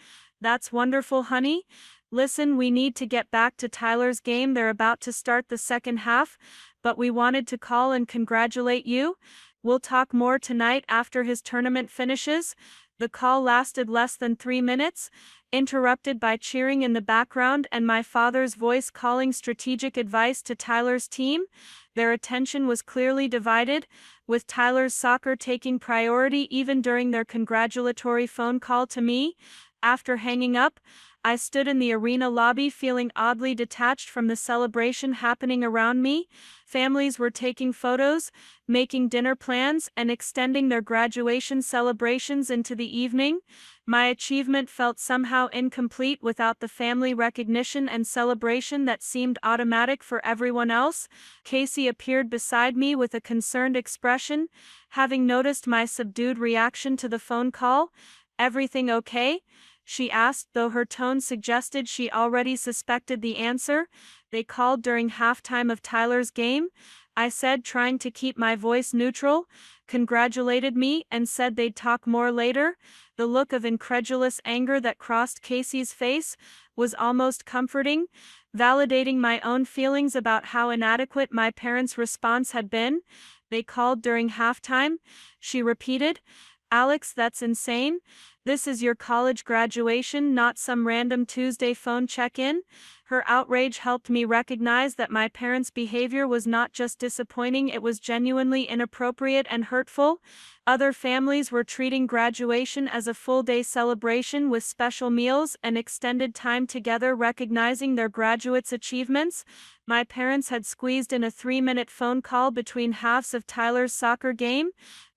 [SPEAKER 3] "That's wonderful, honey. Listen, we need to get back to Tyler's game. They're about to start the second half, but we wanted to call and congratulate you. We'll talk more tonight after his tournament finishes." The call lasted less than 3 minutes, interrupted by cheering in the background and my father's voice calling strategic advice to Tyler's team. Their attention was clearly divided, with Tyler's soccer taking priority even during their congratulatory phone call to me. After hanging up, I stood in the arena lobby feeling oddly detached from the celebration happening around me. Families were taking photos, making dinner plans, and extending their graduation celebrations into the evening. My achievement felt somehow incomplete without the family recognition and celebration that seemed automatic for everyone else. Casey appeared beside me with a concerned expression, having noticed my subdued reaction to the phone call. "Everything okay?" she asked, though her tone suggested she already suspected the answer. "They called during halftime of Tyler's game," I said, trying to keep my voice neutral, "congratulated me, and said they'd talk more later." The look of incredulous anger that crossed Casey's face was almost comforting, validating my own feelings about how inadequate my parents' response had been. "They called during halftime," she repeated. "Alex, that's insane. This is your college graduation, not some random Tuesday phone check-in." Her outrage helped me recognize that my parents' behavior was not just disappointing, it was genuinely inappropriate and hurtful. Other families were treating graduation as a full-day celebration with special meals and extended time together recognizing their graduates' achievements. My parents had squeezed in a 3-minute phone call between halves of Tyler's soccer game.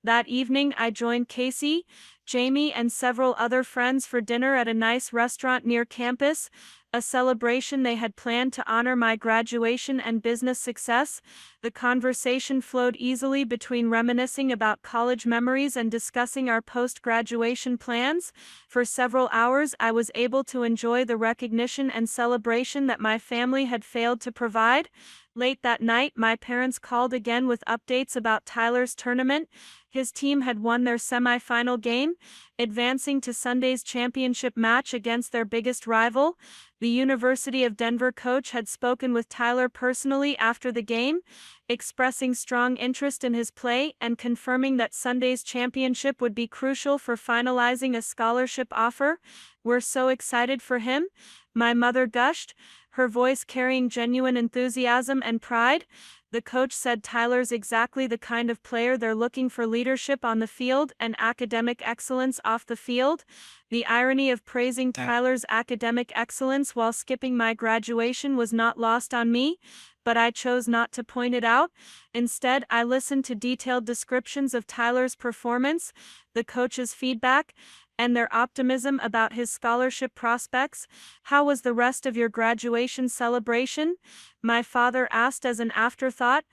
[SPEAKER 3] That evening, I joined Casey, Jamie, and several other friends for dinner at a nice restaurant near campus, a celebration they had planned to honor my graduation and business success. The conversation flowed easily between reminiscing about college memories and discussing our post-graduation plans. For several hours, I was able to enjoy the recognition and celebration that my family had failed to provide. Late that night, my parents called again with updates about Tyler's tournament. His team had won their semi-final game, advancing to Sunday's championship match against their biggest rival. The University of Denver coach had spoken with Tyler personally after the game, expressing strong interest in his play and confirming that Sunday's championship would be crucial for finalizing a scholarship offer. "We're so excited for him," my mother gushed, her voice carrying genuine enthusiasm and pride. The coach said Tyler's exactly the kind of player they're looking for: leadership on the field and academic excellence off the field. The irony of praising Tyler's academic excellence while skipping my graduation was not lost on me, but I chose not to point it out. Instead, I listened to detailed descriptions of Tyler's performance, the coach's feedback, and their optimism about his scholarship prospects. "How was the rest of your graduation celebration?" my father asked as an afterthought,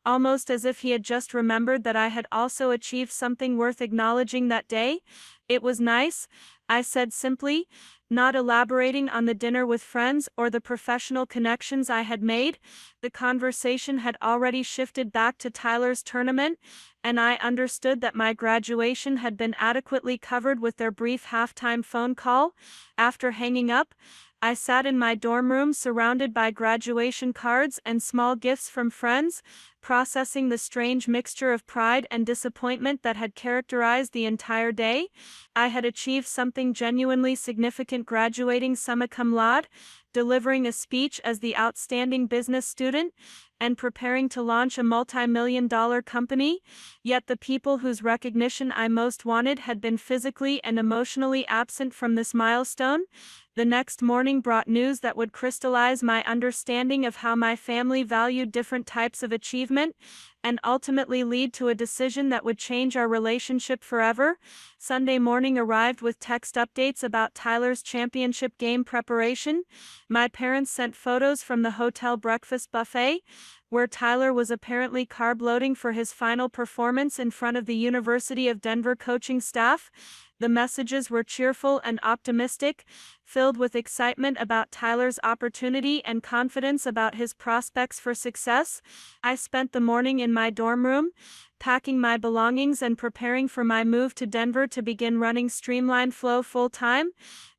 [SPEAKER 3] almost as if he had just remembered that I had also achieved something worth acknowledging that day. "It was nice," I said simply, not elaborating on the dinner with friends or the professional connections I had made. The conversation had already shifted back to Tyler's tournament, and I understood that my graduation had been adequately covered with their brief halftime phone call. After hanging up, I sat in my dorm room surrounded by graduation cards and small gifts from friends, processing the strange mixture of pride and disappointment that had characterized the entire day. I had achieved something genuinely significant, graduating summa cum laude, delivering a speech as the outstanding business student, and preparing to launch a multi-million-dollar company. Yet the people whose recognition I most wanted had been physically and emotionally absent from this milestone. The next morning brought news that would crystallize my understanding of how my family valued different types of achievement, and ultimately lead to a decision that would change our relationship forever. Sunday morning arrived with text updates about Tyler's championship game preparation. My parents sent photos from the hotel breakfast buffet, where Tyler was apparently carb loading for his final performance in front of the University of Denver coaching staff. The messages were cheerful and optimistic, filled with excitement about Tyler's opportunity and confidence about his prospects for success. I spent the morning in my dorm room, packing my belongings and preparing for my move to Denver to begin running Streamline Flow full-time.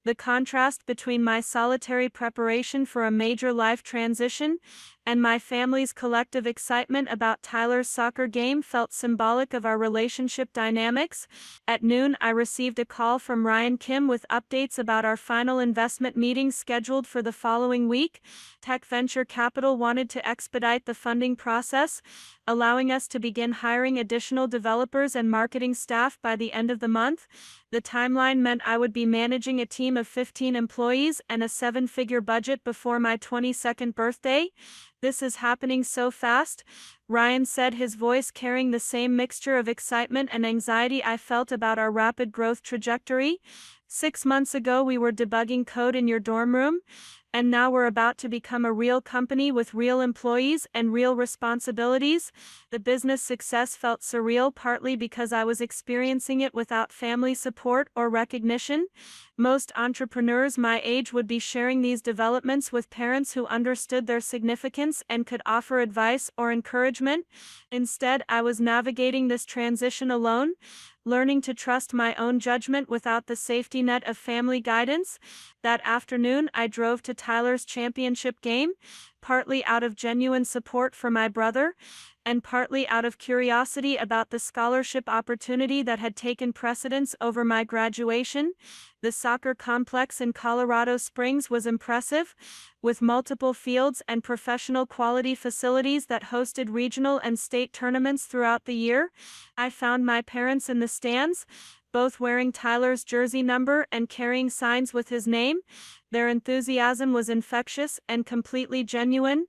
[SPEAKER 3] The contrast between my solitary preparation for a major life transition and my family's collective excitement about Tyler's soccer game felt symbolic of our relationship dynamics. At noon, I received a call from Ryan Kim with updates about our final investment meeting scheduled for the following week. Tech Venture Capital wanted to expedite the funding process, allowing us to begin hiring additional developers and marketing staff by the end of the month. The timeline meant I would be managing a team of 15 employees and a 7-figure budget before my 22nd birthday. "This is happening so fast," Ryan said, his voice carrying the same mixture of excitement and anxiety I felt about our rapid growth trajectory. "6 months ago we were debugging code in your dorm room, and now we're about to become a real company with real employees and real responsibilities." The business success felt surreal, partly because I was experiencing it without family support or recognition. Most entrepreneurs my age would be sharing these developments with parents who understood their significance and could offer advice or encouragement. Instead, I was navigating this transition alone, learning to trust my own judgment without the safety net of family guidance. That afternoon, I drove to Tyler's championship game, partly out of genuine support for my brother, and partly out of curiosity about the scholarship opportunity that had taken precedence over my graduation. The soccer complex in Colorado Springs was impressive, with multiple fields and professional quality facilities that hosted regional and state tournaments throughout the year. I found my parents in the stands, both wearing Tyler's jersey number and carrying signs with his name. Their enthusiasm was infectious and completely genuine,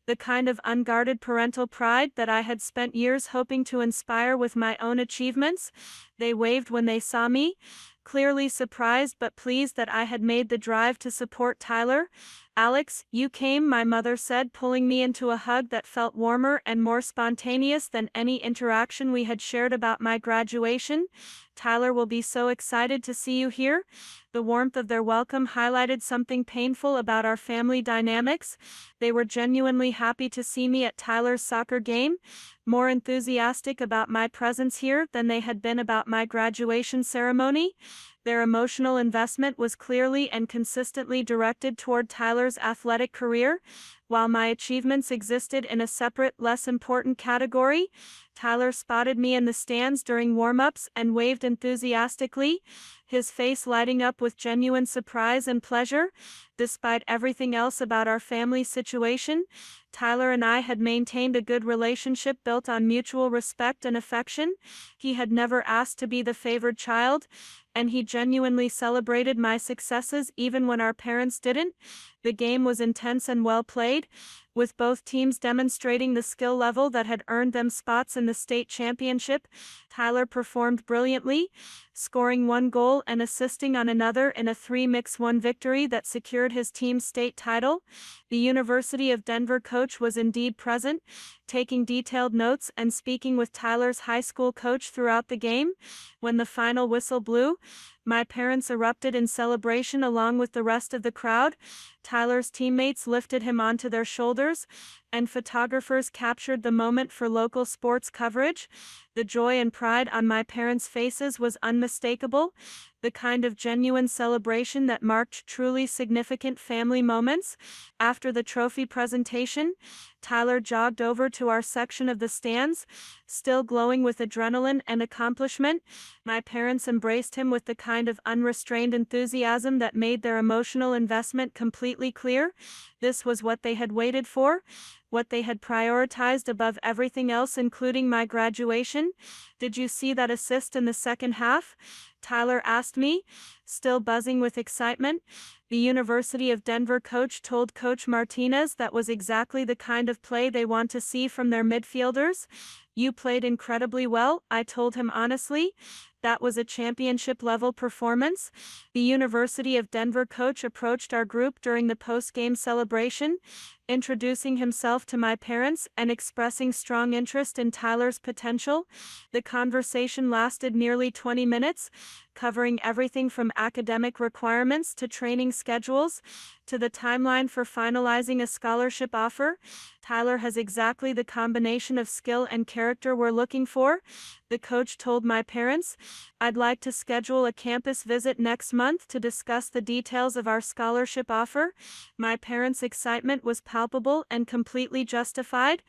[SPEAKER 3] the kind of unguarded parental pride that I had spent years hoping to inspire with my own achievements. They waved when they saw me, clearly surprised but pleased that I had made the drive to support Tyler. "Alex, you came," my mother said, pulling me into a hug that felt warmer and more spontaneous than any interaction we had shared about my graduation. "Tyler will be so excited to see you here." The warmth of their welcome highlighted something painful about our family dynamics. They were genuinely happy to see me at Tyler's soccer game, more enthusiastic about my presence here than they had been about my graduation ceremony. Their emotional investment was clearly and consistently directed toward Tyler's athletic career, while my achievements existed in a separate, less important category. Tyler spotted me in the stands during warm-ups and waved enthusiastically, his face lighting up with genuine surprise and pleasure. Despite everything else about our family situation, Tyler and I had maintained a good relationship built on mutual respect and affection. He had never asked to be the favored child, and he genuinely celebrated my successes even when our parents didn't. The game was intense and well played, with both teams demonstrating the skill level that had earned them spots in the state championship. Tyler performed brilliantly, scoring 1 goal and assisting on another in a 3-1 victory that secured his team's state title. The University of Denver coach was indeed present, taking detailed notes and speaking with Tyler's high school coach throughout the game. When the final whistle blew, my parents erupted in celebration along with the rest of the crowd. Tyler's teammates lifted him onto their shoulders, and photographers captured the moment for local sports coverage. The joy and pride on my parents' faces was unmistakable, the kind of genuine celebration that marked truly significant family moments. After the trophy presentation, Tyler jogged over to our section of the stands, still glowing with adrenaline and accomplishment. My parents embraced him with the kind of unrestrained enthusiasm that made their emotional investment completely clear. This was what they had waited for, what they had prioritized above everything else, including my graduation. "Did you see that assist in the second half?" Tyler asked me, still buzzing with excitement. The University of Denver coach told Coach Martinez that was exactly the kind of play they want to see from their midfielders. "You played incredibly well," I told him honestly. "That was a championship-level performance." The University of Denver coach approached our group during the post-game celebration, introducing himself to my parents and expressing strong interest in Tyler's potential. The conversation lasted nearly 20 minutes, covering everything from academic requirements to training schedules to the timeline for finalizing a scholarship offer. "Tyler has exactly the combination of skill and character we're looking for," the coach told my parents. "I'd like to schedule a campus visit next month to discuss the details of our scholarship offer." My parents' excitement was palpable and completely justified.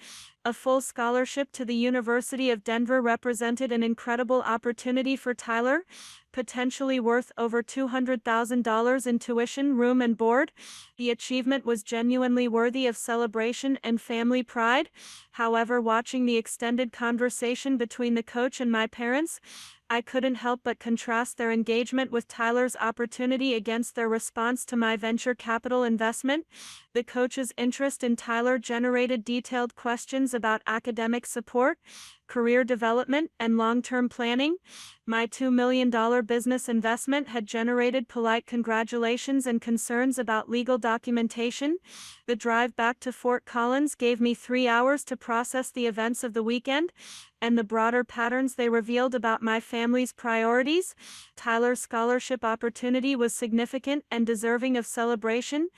[SPEAKER 3] A full scholarship to the University of Denver represented an incredible opportunity for Tyler, potentially worth over $200,000 in tuition, room, and board. The achievement was genuinely worthy of celebration and family pride. However, watching the extended conversation between the coach and my parents, I couldn't help but contrast their engagement with Tyler's opportunity against their response to my venture capital investment. The coach's interest in Tyler generated detailed questions about academic support, career development, and long-term planning. My $2 million business investment had generated polite congratulations and concerns about legal documentation. The drive back to Fort Collins gave me 3 hours to process the events of the weekend and the broader patterns they revealed about my family's priorities. Tyler's scholarship opportunity was significant and deserving of celebration,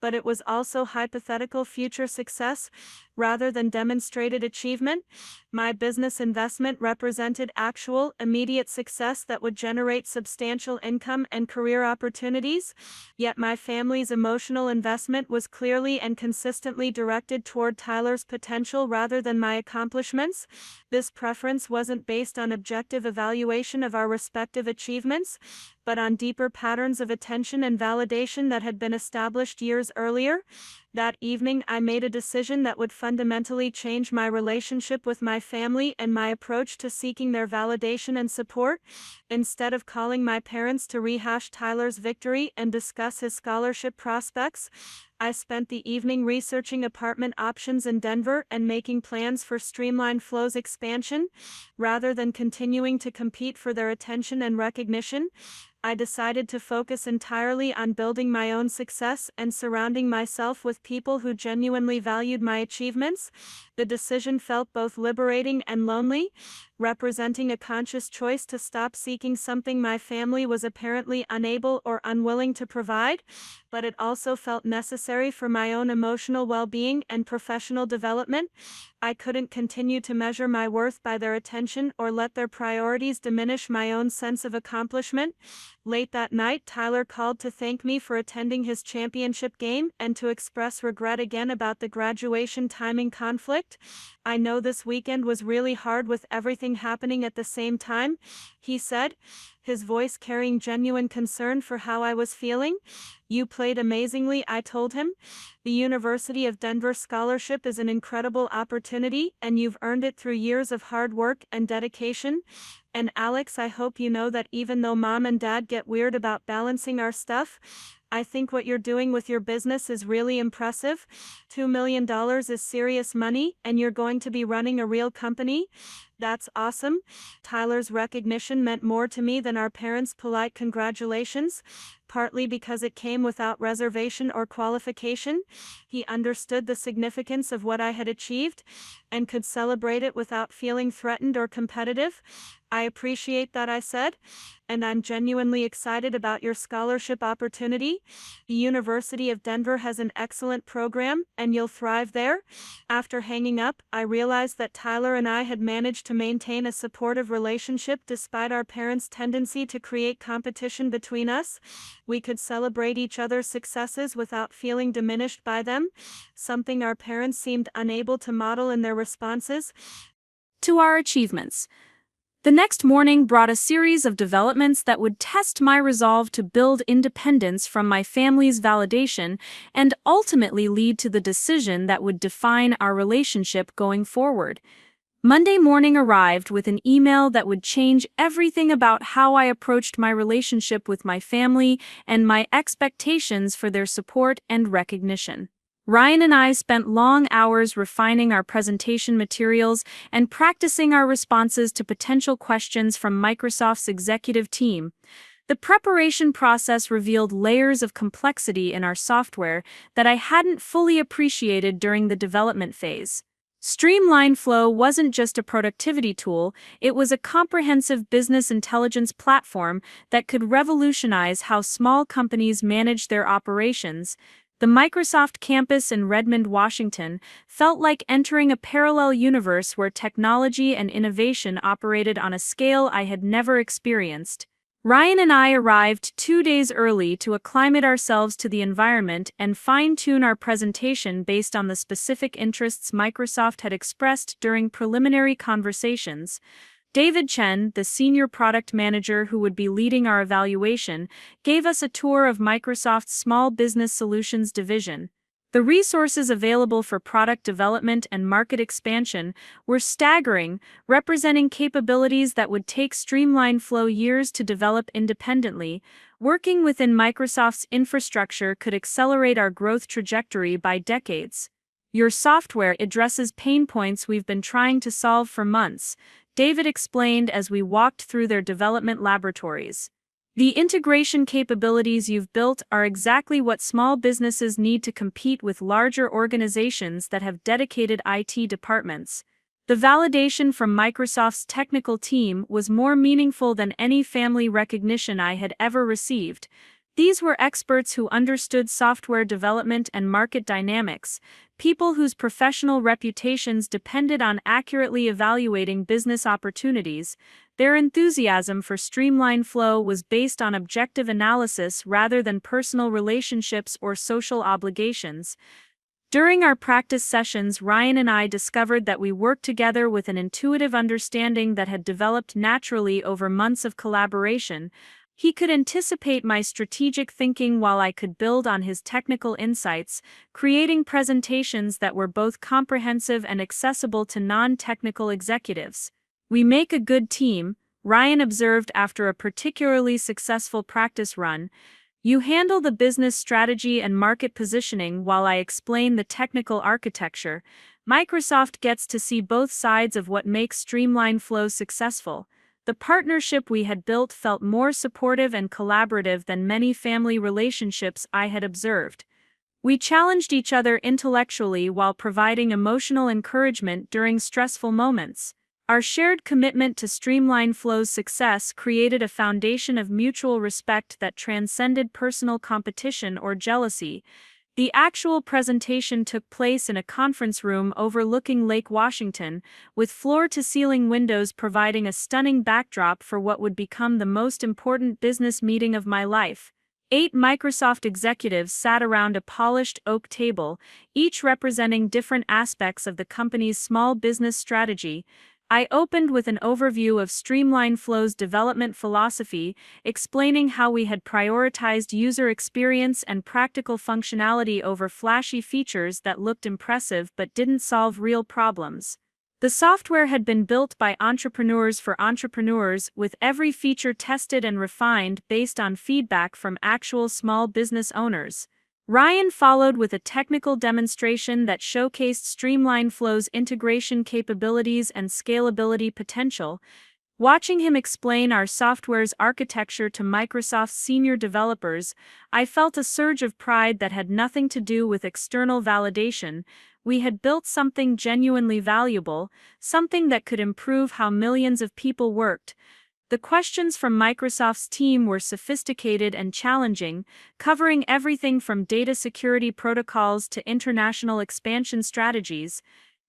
[SPEAKER 3] but it was also hypothetical future success rather than demonstrated achievement. My business investment represented actual, immediate success that would generate substantial income and career opportunities, yet my family's emotional investment was clearly and consistently directed toward Tyler's potential rather than my accomplishments. This preference wasn't based on objective evaluation of our respective achievements, but on deeper patterns of attention and validation that had been established years earlier. That evening, I made a decision that would fundamentally change my relationship with my family and my approach to seeking their validation and support. Instead of calling my parents to rehash Tyler's victory and discuss his scholarship prospects, I spent the evening researching apartment options in Denver and making plans for Streamline Flow's expansion. Rather than continuing to compete for their attention and recognition, I decided to focus entirely on building my own success and surrounding myself with people who genuinely valued my achievements. The decision felt both liberating and lonely, representing a conscious choice to stop seeking something my family was apparently unable or unwilling to provide, but it also felt necessary for my own emotional well-being and professional development. I couldn't continue to measure my worth by their attention or let their priorities diminish my own sense of accomplishment. Late that night, Tyler called to thank me for attending his championship game and to express regret again about the graduation timing conflict. I know this weekend was really hard with everything happening at the same time, he said, his voice carrying genuine concern for how I was feeling. You played amazingly, I told him. The University of Denver scholarship is an incredible opportunity, and you've earned it through years of hard work and dedication. And Alex, I hope you know that even though Mom and Dad get weird about balancing our stuff, I think what you're doing with your business is really impressive. $2 million is serious money, and you're going to be running a real company. That's awesome. Tyler's recognition meant more to me than our parents' polite congratulations, partly because it came without reservation or qualification. He understood the significance of what I had achieved and could celebrate it without feeling threatened or competitive. I appreciate that, I said, and I'm genuinely excited about your scholarship opportunity. The University of Denver has an excellent program, and you'll thrive there. After hanging up, I realized that Tyler and I had managed to maintain a supportive relationship despite our parents' tendency to create competition between us. We could celebrate each other's successes without feeling diminished by them, something our parents seemed unable to model in their responses
[SPEAKER 1] to our achievements. The next morning brought a series of developments that would test my resolve to build independence from my family's validation and ultimately lead to the decision that would define our relationship going forward. Monday morning arrived with an email that would change everything about how I approached my relationship with my family and my expectations for their support and recognition. Ryan and I spent long hours refining our presentation materials and practicing our responses to potential questions from Microsoft's executive team. The preparation process revealed layers of complexity in our software that I hadn't fully appreciated during the development phase. Streamline Flow wasn't just a productivity tool, it was a comprehensive business intelligence platform that could revolutionize how small companies manage their operations. The Microsoft campus in Redmond, Washington, felt like entering a parallel universe where technology and innovation operated on a scale I had never experienced. Ryan and I arrived 2 days early to acclimate ourselves to the environment and fine-tune our presentation based on the specific interests Microsoft had expressed during preliminary conversations. David Chen, the senior product manager who would be leading our evaluation, gave us a tour of Microsoft's Small Business Solutions division. The resources available for product development and market expansion were staggering, representing capabilities that would take Streamline Flow years to develop independently. Working within Microsoft's infrastructure could accelerate our growth trajectory by decades. Your software addresses pain points we've been trying to solve for months, David explained as we walked through their development laboratories. The integration capabilities you've built are exactly what small businesses need to compete with larger organizations that have dedicated IT departments. The validation from Microsoft's technical team was more meaningful than any family recognition I had ever received. These were experts who understood software development and market dynamics, people whose professional reputations depended on accurately evaluating business opportunities. Their enthusiasm for Streamline Flow was based on objective analysis rather than personal relationships or social obligations. During our practice sessions, Ryan and I discovered that we worked together with an intuitive understanding that had developed naturally over months of collaboration. He could anticipate my strategic thinking while I could build on his technical insights, creating presentations that were both comprehensive and accessible to non-technical executives. We make a good team, Ryan observed after a particularly successful practice run. You handle the business strategy and market positioning while I explain the technical architecture. Microsoft gets to see both sides of what makes Streamline Flow successful. The partnership we had built felt more supportive and collaborative than many family relationships I had observed. We challenged each other intellectually while providing emotional encouragement during stressful moments. Our shared commitment to Streamline Flow's success created a foundation of mutual respect that transcended personal competition or jealousy. The actual presentation took place in a conference room overlooking Lake Washington, with floor-to-ceiling windows providing a stunning backdrop for what would become the most important business meeting of my life. 8 Microsoft executives sat around a polished oak table, each representing different aspects of the company's small business strategy. I opened with an overview of Streamline Flow's development philosophy, explaining how we had prioritized user experience and practical functionality over flashy features that looked impressive but didn't solve real problems. The software had been built by entrepreneurs for entrepreneurs, with every feature tested and refined based on feedback from actual small business owners. Ryan followed with a technical demonstration that showcased Streamline Flow's integration capabilities and scalability potential. Watching him explain our software's architecture to Microsoft's senior developers, I felt a surge of pride that had nothing to do with external validation. We had built something genuinely valuable, something that could improve how millions of people worked. The questions from Microsoft's team were sophisticated and challenging, covering everything from data security protocols to international expansion strategies.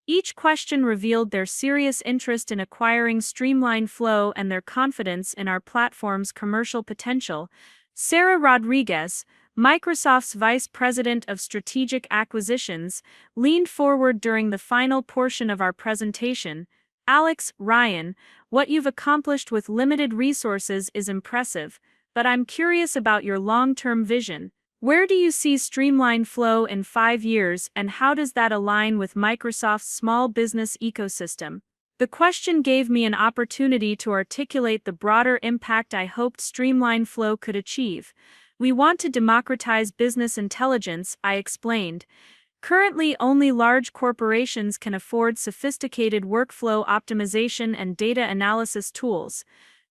[SPEAKER 1] Each question revealed their serious interest in acquiring Streamline Flow and their confidence in our platform's commercial potential. Sarah Rodriguez, Microsoft's Vice President of Strategic Acquisitions, leaned forward during the final portion of our presentation. "Alex, Ryan, what you've accomplished with limited resources is impressive, but I'm curious about your long-term vision. Where do you see Streamline Flow in 5 years, and how does that align with Microsoft's small business ecosystem?" The question gave me an opportunity to articulate the broader impact I hoped Streamline Flow could achieve. "We want to democratize business intelligence," I explained. "Currently, only large corporations can afford sophisticated workflow optimization and data analysis tools.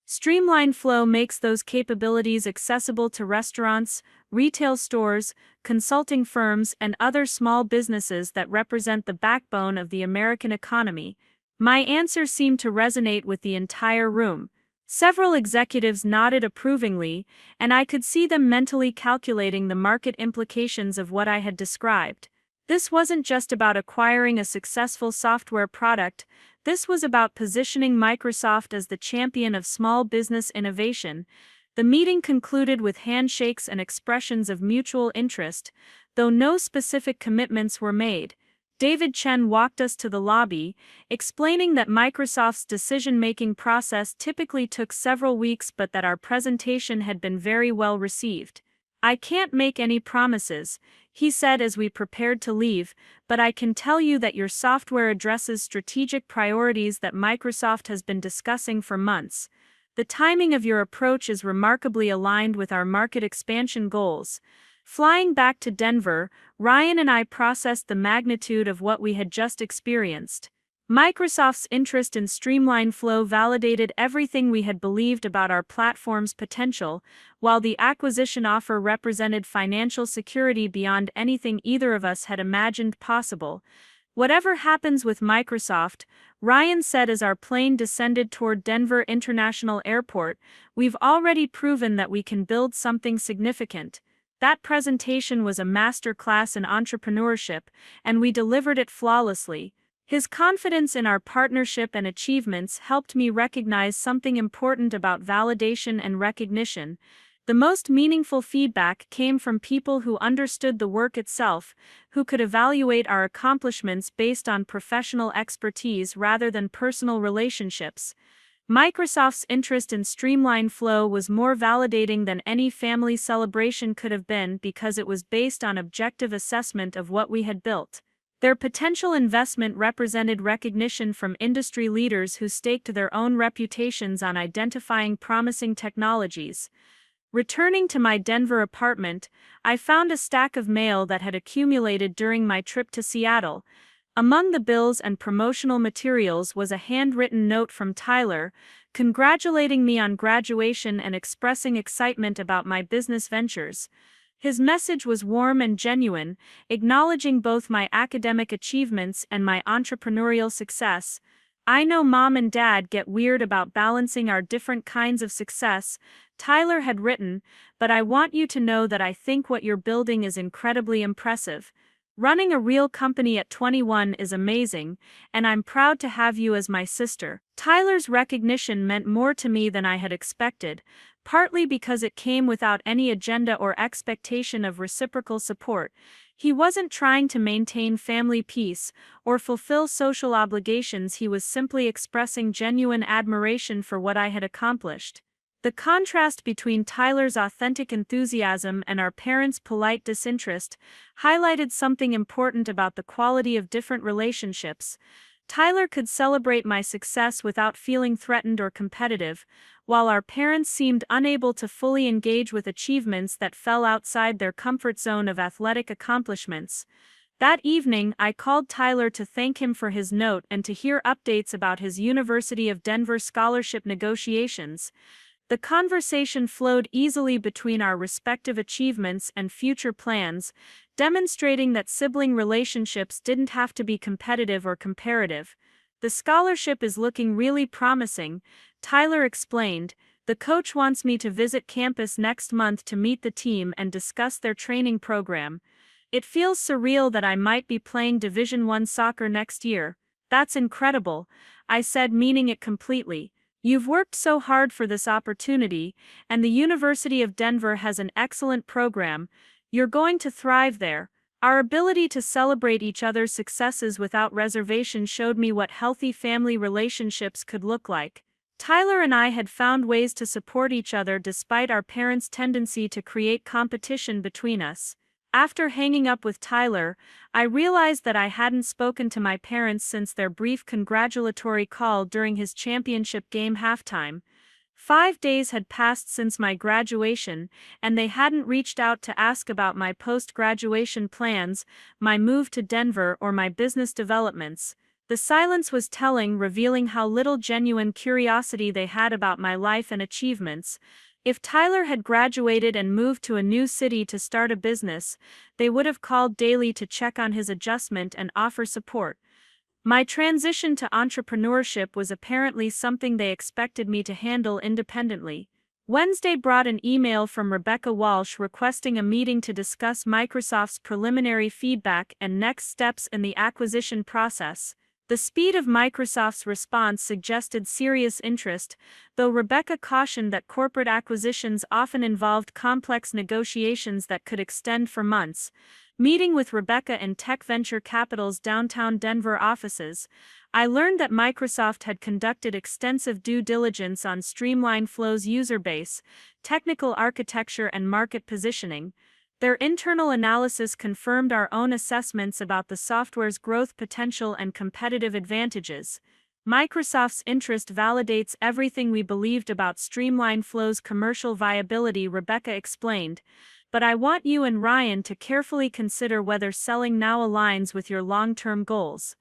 [SPEAKER 1] Streamline Flow makes those capabilities accessible to restaurants, retail stores, consulting firms, and other small businesses that represent the backbone of the American economy." My answer seemed to resonate with the entire room. Several executives nodded approvingly, and I could see them mentally calculating the market implications of what I had described. This wasn't just about acquiring a successful software product, this was about positioning Microsoft as the champion of small business innovation. The meeting concluded with handshakes and expressions of mutual interest, though no specific commitments were made. David Chen walked us to the lobby, explaining that Microsoft's decision-making process typically took several weeks but that our presentation had been very well received. "I can't make any promises," he said as we prepared to leave, "but I can tell you that your software addresses strategic priorities that Microsoft has been discussing for months. The timing of your approach is remarkably aligned with our market expansion goals." Flying back to Denver, Ryan and I processed the magnitude of what we had just experienced. Microsoft's interest in Streamline Flow validated everything we had believed about our platform's potential, while the acquisition offer represented financial security beyond anything either of us had imagined possible. "Whatever happens with Microsoft," Ryan said as our plane descended toward Denver International Airport, "we've already proven that we can build something significant." That presentation was a masterclass in entrepreneurship, and we delivered it flawlessly. His confidence in our partnership and achievements helped me recognize something important about validation and recognition. The most meaningful feedback came from people who understood the work itself, who could evaluate our accomplishments based on professional expertise rather than personal relationships. Microsoft's interest in Streamline Flow was more validating than any family celebration could have been because it was based on objective assessment of what we had built. Their potential investment represented recognition from industry leaders who staked their own reputations on identifying promising technologies. Returning to my Denver apartment, I found a stack of mail that had accumulated during my trip to Seattle. Among the bills and promotional materials was a handwritten note from Tyler, congratulating me on graduation and expressing excitement about my business ventures. His message was warm and genuine, acknowledging both my academic achievements and my entrepreneurial success. I know Mom and Dad get weird about balancing our different kinds of success, Tyler had written, but I want you to know that I think what you're building is incredibly impressive. Running a real company at 21 is amazing, and I'm proud to have you as my sister. Tyler's recognition meant more to me than I had expected, partly because it came without any agenda or expectation of reciprocal support. He wasn't trying to maintain family peace or fulfill social obligations, he was simply expressing genuine admiration for what I had accomplished. The contrast between Tyler's authentic enthusiasm and our parents' polite disinterest highlighted something important about the quality of different relationships. Tyler could celebrate my success without feeling threatened or competitive, while our parents seemed unable to fully engage with achievements that fell outside their comfort zone of athletic accomplishments. That evening, I called Tyler to thank him for his note and to hear updates about his University of Denver scholarship negotiations. The conversation flowed easily between our respective achievements and future plans, demonstrating that sibling relationships didn't have to be competitive or comparative. The scholarship is looking really promising, Tyler explained. The coach wants me to visit campus next month to meet the team and discuss their training program. It feels surreal that I might be playing Division I soccer next year. That's incredible, I said, meaning it completely. You've worked so hard for this opportunity, and the University of Denver has an excellent program. You're going to thrive there. Our ability to celebrate each other's successes without reservation showed me what healthy family relationships could look like. Tyler and I had found ways to support each other despite our parents' tendency to create competition between us. After hanging up with Tyler, I realized that I hadn't spoken to my parents since their brief congratulatory call during his championship game halftime. 5 days had passed since my graduation, and they hadn't reached out to ask about my post-graduation plans, my move to Denver, or my business developments. The silence was telling, revealing how little genuine curiosity they had about my life and achievements. If Tyler had graduated and moved to a new city to start a business, they would have called daily to check on his adjustment and offer support. My transition to entrepreneurship was apparently something they expected me to handle independently. Wednesday brought an email from Rebecca Walsh requesting a meeting to discuss Microsoft's preliminary feedback and next steps in the acquisition process. The speed of Microsoft's response suggested serious interest, though Rebecca cautioned that corporate acquisitions often involved complex negotiations that could extend for months. Meeting with Rebecca in Tech Venture Capital's downtown Denver offices, I learned that Microsoft had conducted extensive due diligence on Streamline Flow's user base, technical architecture, and market positioning. Their internal analysis confirmed our own assessments about the software's growth potential and competitive advantages. Microsoft's interest validates everything we believed about Streamline Flow's commercial viability, Rebecca explained. But I want you and Ryan to carefully consider whether selling now aligns with your long-term goals.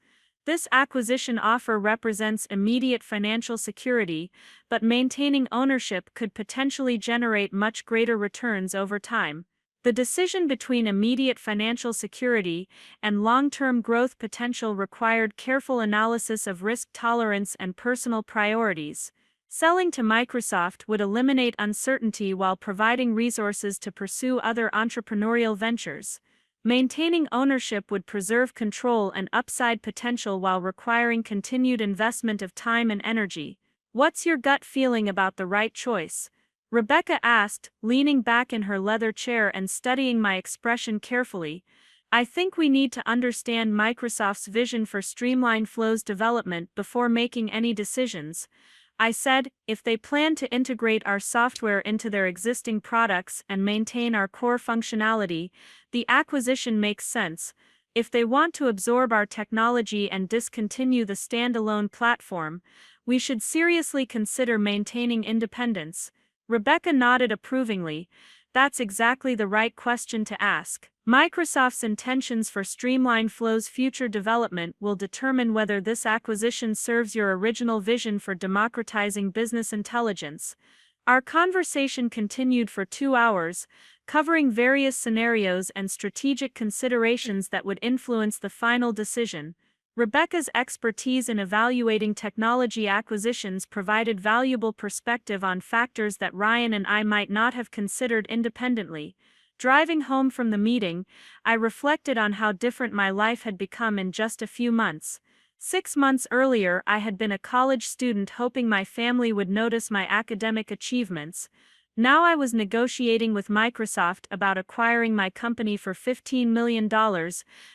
[SPEAKER 1] This acquisition offer represents immediate financial security, but maintaining ownership could potentially generate much greater returns over time. The decision between immediate financial security and long-term growth potential required careful analysis of risk tolerance and personal priorities. Selling to Microsoft would eliminate uncertainty while providing resources to pursue other entrepreneurial ventures. Maintaining ownership would preserve control and upside potential while requiring continued investment of time and energy. What's your gut feeling about the right choice? Rebecca asked, leaning back in her leather chair and studying my expression carefully. I think we need to understand Microsoft's vision for Streamline Flow's development before making any decisions. I said, if they plan to integrate our software into their existing products and maintain our core functionality, the acquisition makes sense. If they want to absorb our technology and discontinue the standalone platform, we should seriously consider maintaining independence. Rebecca nodded approvingly.
[SPEAKER 3] That's exactly the right question to ask. Microsoft's intentions for Streamline Flow's future development will determine whether this acquisition serves your original vision for democratizing business intelligence. Our conversation continued for 2 hours, covering various scenarios and strategic considerations that would influence the final decision. Rebecca's expertise in evaluating technology acquisitions provided valuable perspective on factors that Ryan and I might not have considered independently. Driving home from the meeting, I reflected on how different my life had become in just a few months. 6 months earlier, I had been a college student hoping my family would notice my academic achievements. Now I was negotiating with Microsoft about acquiring my company for $15 million,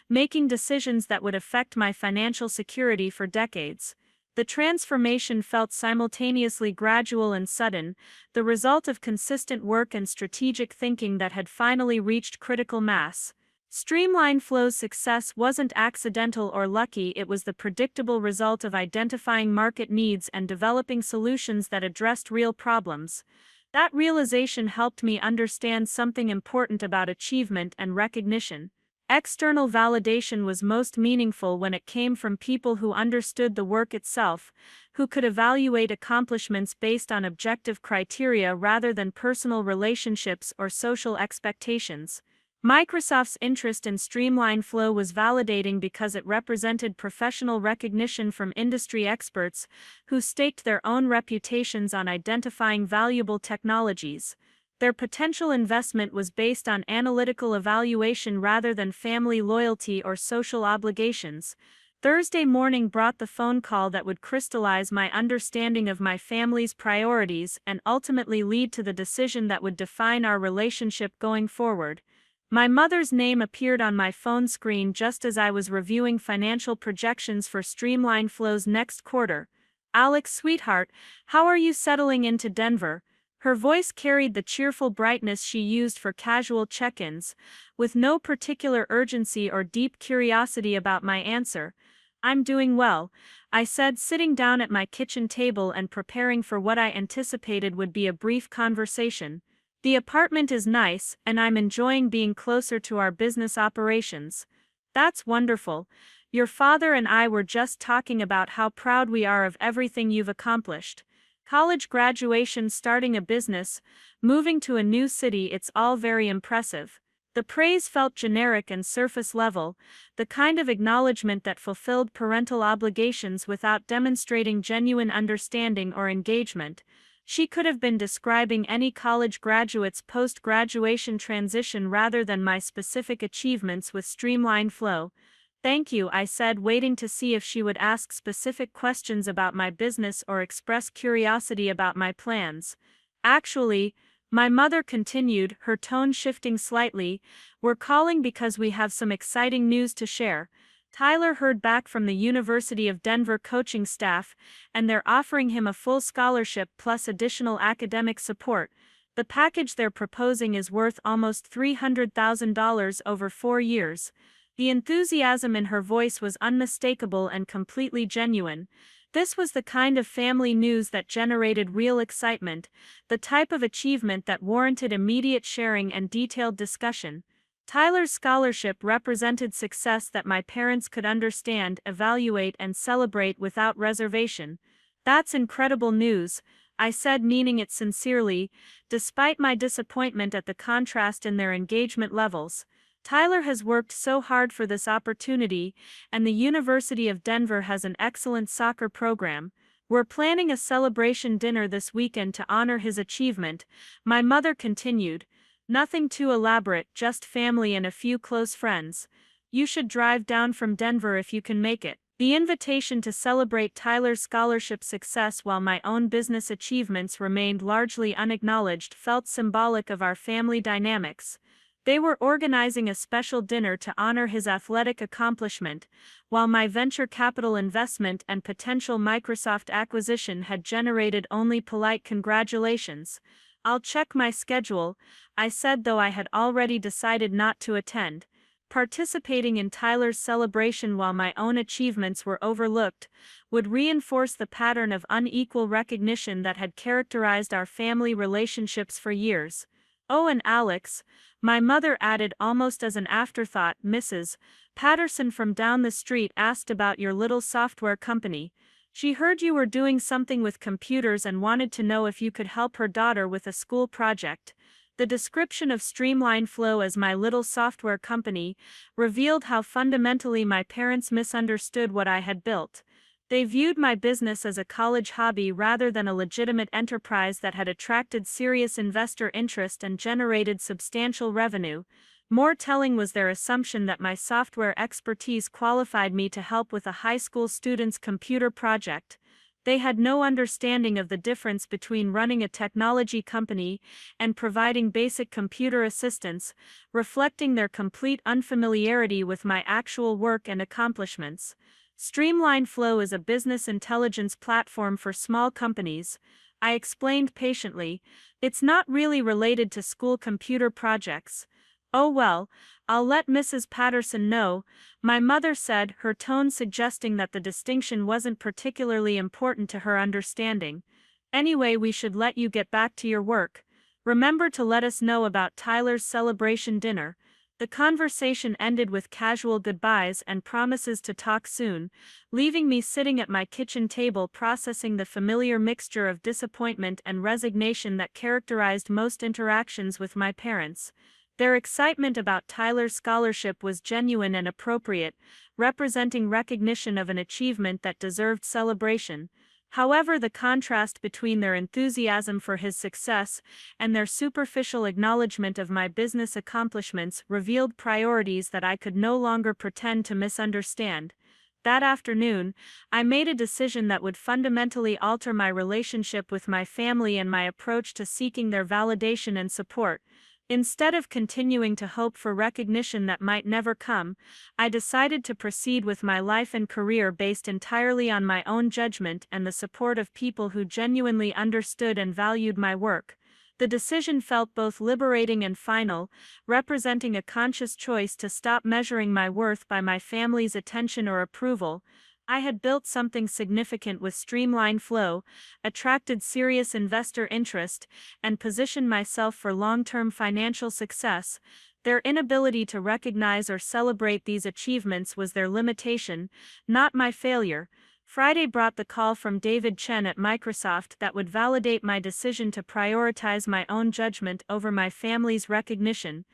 [SPEAKER 3] making decisions that would affect my financial security for decades. The transformation felt simultaneously gradual and sudden, the result of consistent work and strategic thinking that had finally reached critical mass. Streamline Flow's success wasn't accidental or lucky, it was the predictable result of identifying market needs and developing solutions that addressed real problems. That realization helped me understand something important about achievement and recognition. External validation was most meaningful when it came from people who understood the work itself, who could evaluate accomplishments based on objective criteria rather than personal relationships or social expectations. Microsoft's interest in Streamline Flow was validating because it represented professional recognition from industry experts who staked their own reputations on identifying valuable technologies. Their potential investment was based on analytical evaluation rather than family loyalty or social obligations. Thursday morning brought the phone call that would crystallize my understanding of my family's priorities and ultimately lead to the decision that would define our relationship going forward. My mother's name appeared on my phone screen just as I was reviewing financial projections for Streamline Flow's next quarter. "Alex, sweetheart, how are you settling into Denver?" Her voice carried the cheerful brightness she used for casual check-ins, with no particular urgency or deep curiosity about my answer. "I'm doing well," I said, sitting down at my kitchen table and preparing for what I anticipated would be a brief conversation. "The apartment is nice, and I'm enjoying being closer to our business operations." "That's wonderful. Your father and I were just talking about how proud we are of everything you've accomplished. College graduation, starting a business, moving to a new city, it's all very impressive." The praise felt generic and surface level, the kind of acknowledgement that fulfilled parental obligations without demonstrating genuine understanding or engagement. She could have been describing any college graduate's post-graduation transition rather than my specific achievements with Streamline Flow. "Thank you," I said, waiting to see if she would ask specific questions about my business or express curiosity about my plans. "Actually," my mother continued, her tone shifting slightly, "we're calling because we have some exciting news to share. Tyler heard back from the University of Denver coaching staff, and they're offering him a full scholarship plus additional academic support. The package they're proposing is worth almost $300,000 over 4 years. The enthusiasm in her voice was unmistakable and completely genuine. This was the kind of family news that generated real excitement, the type of achievement that warranted immediate sharing and detailed discussion. Tyler's scholarship represented success that my parents could understand, evaluate, and celebrate without reservation. "That's incredible news," I said, meaning it sincerely, despite my disappointment at the contrast in their engagement levels. "Tyler has worked so hard for this opportunity, and the University of Denver has an excellent soccer program. We're planning a celebration dinner this weekend to honor his achievement," my mother continued. "Nothing too elaborate, just family and a few close friends. You should drive down from Denver if you can make it." The invitation to celebrate Tyler's scholarship success while my own business achievements remained largely unacknowledged felt symbolic of our family dynamics. They were organizing a special dinner to honor his athletic accomplishment, while my venture capital investment and potential Microsoft acquisition had generated only polite congratulations. "I'll check my schedule," I said, though I had already decided not to attend. Participating in Tyler's celebration while my own achievements were overlooked would reinforce the pattern of unequal recognition that had characterized our family relationships for years. Oh, and Alex, my mother added almost as an afterthought, Mrs. Patterson from down the street asked about your little software company. She heard you were doing something with computers and wanted to know if you could help her daughter with a school project. The description of Streamline Flow as my little software company revealed how fundamentally my parents misunderstood what I had built. They viewed my business as a college hobby rather than a legitimate enterprise that had attracted serious investor interest and generated substantial revenue. More telling was their assumption that my software expertise qualified me to help with a high school student's computer project. They had no understanding of the difference between running a technology company and providing basic computer assistance, reflecting their complete unfamiliarity with my actual work and accomplishments. Streamline Flow is a business intelligence platform for small companies. I explained patiently. It's not really related to school computer projects. Oh well, I'll let Mrs. Patterson know, my mother said, her tone suggesting that the distinction wasn't particularly important to her understanding. Anyway, we should let you get back to your work. Remember to let us know about Tyler's celebration dinner. The conversation ended with casual goodbyes and promises to talk soon, leaving me sitting at my kitchen table processing the familiar mixture of disappointment and resignation that characterized most interactions with my parents. Their excitement about Tyler's scholarship was genuine and appropriate, representing recognition of an achievement that deserved celebration. However, the contrast between their enthusiasm for his success and their superficial acknowledgement of my business accomplishments revealed priorities that I could no longer pretend to misunderstand. That afternoon, I made a decision that would fundamentally alter my relationship with my family and my approach to seeking their validation and support. Instead of continuing to hope for recognition that might never come, I decided to proceed with my life and career based entirely on my own judgment and the support of people who genuinely understood and valued my work. The decision felt both liberating and final, representing a conscious choice to stop measuring my worth by my family's attention or approval. I had built something significant with Streamline Flow, attracted serious investor interest, and positioned myself for long-term financial success. Their inability to recognize or celebrate these achievements was their limitation, not my failure. Friday brought the call from David Chen at Microsoft that would validate my decision to prioritize my own judgment over my family's recognition.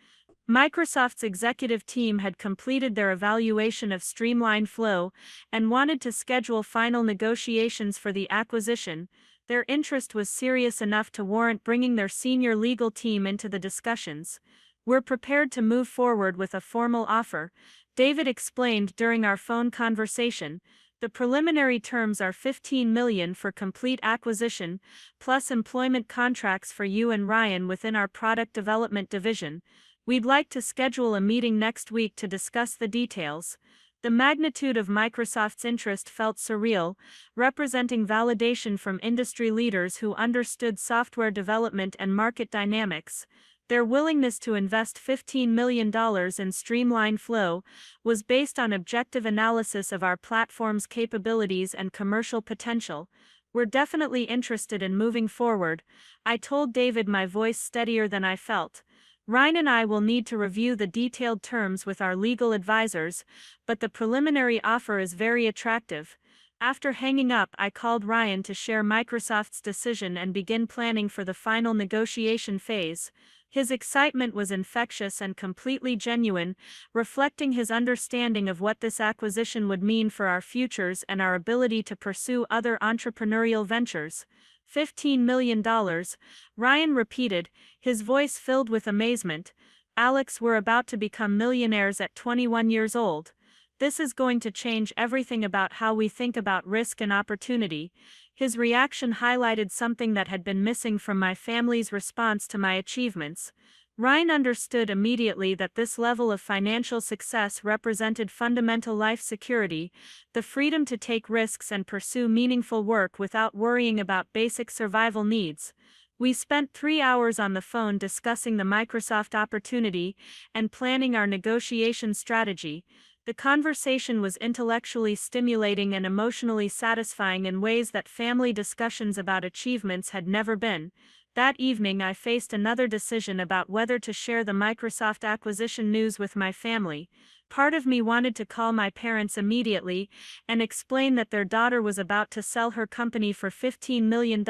[SPEAKER 3] Microsoft's executive team had completed their evaluation of Streamline Flow and wanted to schedule final negotiations for the acquisition. Their interest was serious enough to warrant bringing their senior legal team into the discussions. We're prepared to move forward with a formal offer, David explained during our phone conversation. The preliminary terms are $15 million for complete acquisition, plus employment contracts for you and Ryan within our product development division. We'd like to schedule a meeting next week to discuss the details. The magnitude of Microsoft's interest felt surreal, representing validation from industry leaders who understood software development and market dynamics. Their willingness to invest $15 million in Streamline Flow was based on objective analysis of our platform's capabilities and commercial potential. We're definitely interested in moving forward, I told David, my voice steadier than I felt. Ryan and I will need to review the detailed terms with our legal advisors, but the preliminary offer is very attractive. After hanging up, I called Ryan to share Microsoft's decision and begin planning for the final negotiation phase. His excitement was infectious and completely genuine, reflecting his understanding of what this acquisition would mean for our futures and our ability to pursue other entrepreneurial ventures. $15 million, Ryan repeated, his voice filled with amazement. Alex, we're about to become millionaires at 21 years old. This is going to change everything about how we think about risk and opportunity. His reaction highlighted something that had been missing from my family's response to my achievements. Ryan understood immediately that this level of financial success represented fundamental life security, the freedom to take risks and pursue meaningful work without worrying about basic survival needs. We spent 3 hours on the phone discussing the Microsoft opportunity and planning our negotiation strategy. The conversation was intellectually stimulating and emotionally satisfying in ways that family discussions about achievements had never been. That evening, I faced another decision about whether to share the Microsoft acquisition news with my family. Part of me wanted to call my parents immediately and explain that their daughter was about to sell her company for $15 million,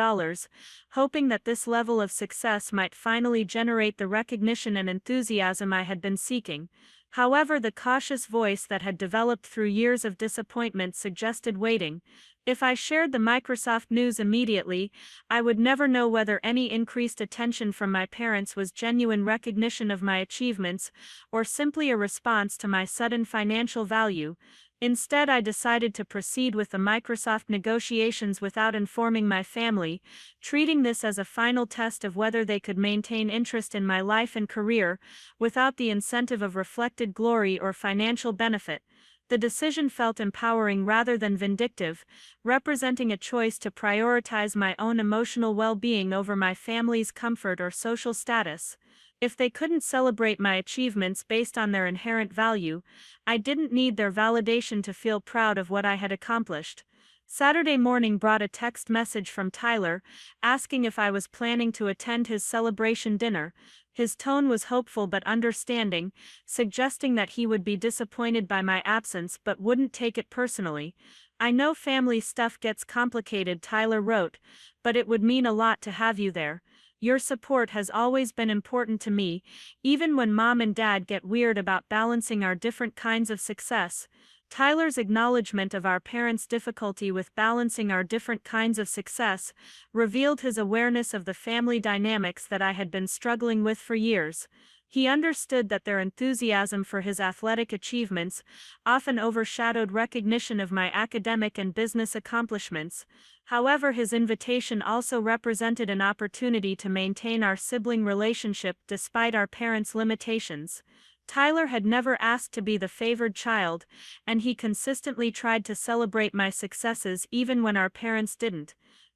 [SPEAKER 3] hoping that this level of success might finally generate the recognition and enthusiasm I had been seeking. However, the cautious voice that had developed through years of disappointment suggested waiting. If I shared the Microsoft news immediately, I would never know whether any increased attention from my parents was genuine recognition of my achievements or simply a response to my sudden financial value. Instead, I decided to proceed with the Microsoft negotiations without informing my family, treating this as a final test of whether they could maintain interest in my life and career without the incentive of reflected glory or financial benefit. The decision felt empowering rather than vindictive, representing a choice to prioritize my own emotional well-being over my family's comfort or social status. If they couldn't celebrate my achievements based on their inherent value, I didn't need their validation to feel proud of what I had accomplished. Saturday morning brought a text message from Tyler, asking if I was planning to attend his celebration dinner. His tone was hopeful but understanding, suggesting that he would be disappointed by my absence but wouldn't take it personally. "I know family stuff gets complicated," Tyler wrote, "but it would mean a lot to have you there. Your support has always been important to me, even when Mom and Dad get weird about balancing our different kinds of success." Tyler's acknowledgement of our parents' difficulty with balancing our different kinds of success revealed his awareness of the family dynamics that I had been struggling with for years. He understood that their enthusiasm for his athletic achievements often overshadowed recognition of my academic and business accomplishments. However, his invitation also represented an opportunity to maintain our sibling relationship despite our parents' limitations. Tyler had never asked to be the favored child, and he consistently tried to celebrate my successes even when our parents didn't.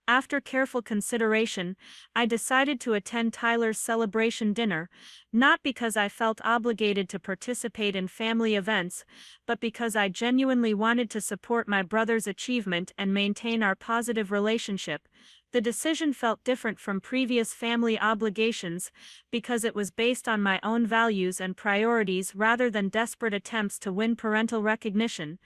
[SPEAKER 3] After careful consideration, I decided to attend Tyler's celebration dinner, not because I felt obligated to participate in family events, but because I genuinely wanted to support my brother's achievement and maintain our positive relationship. The decision felt different from previous family obligations because it was based on my own values and priorities rather than desperate attempts to win parental recognition.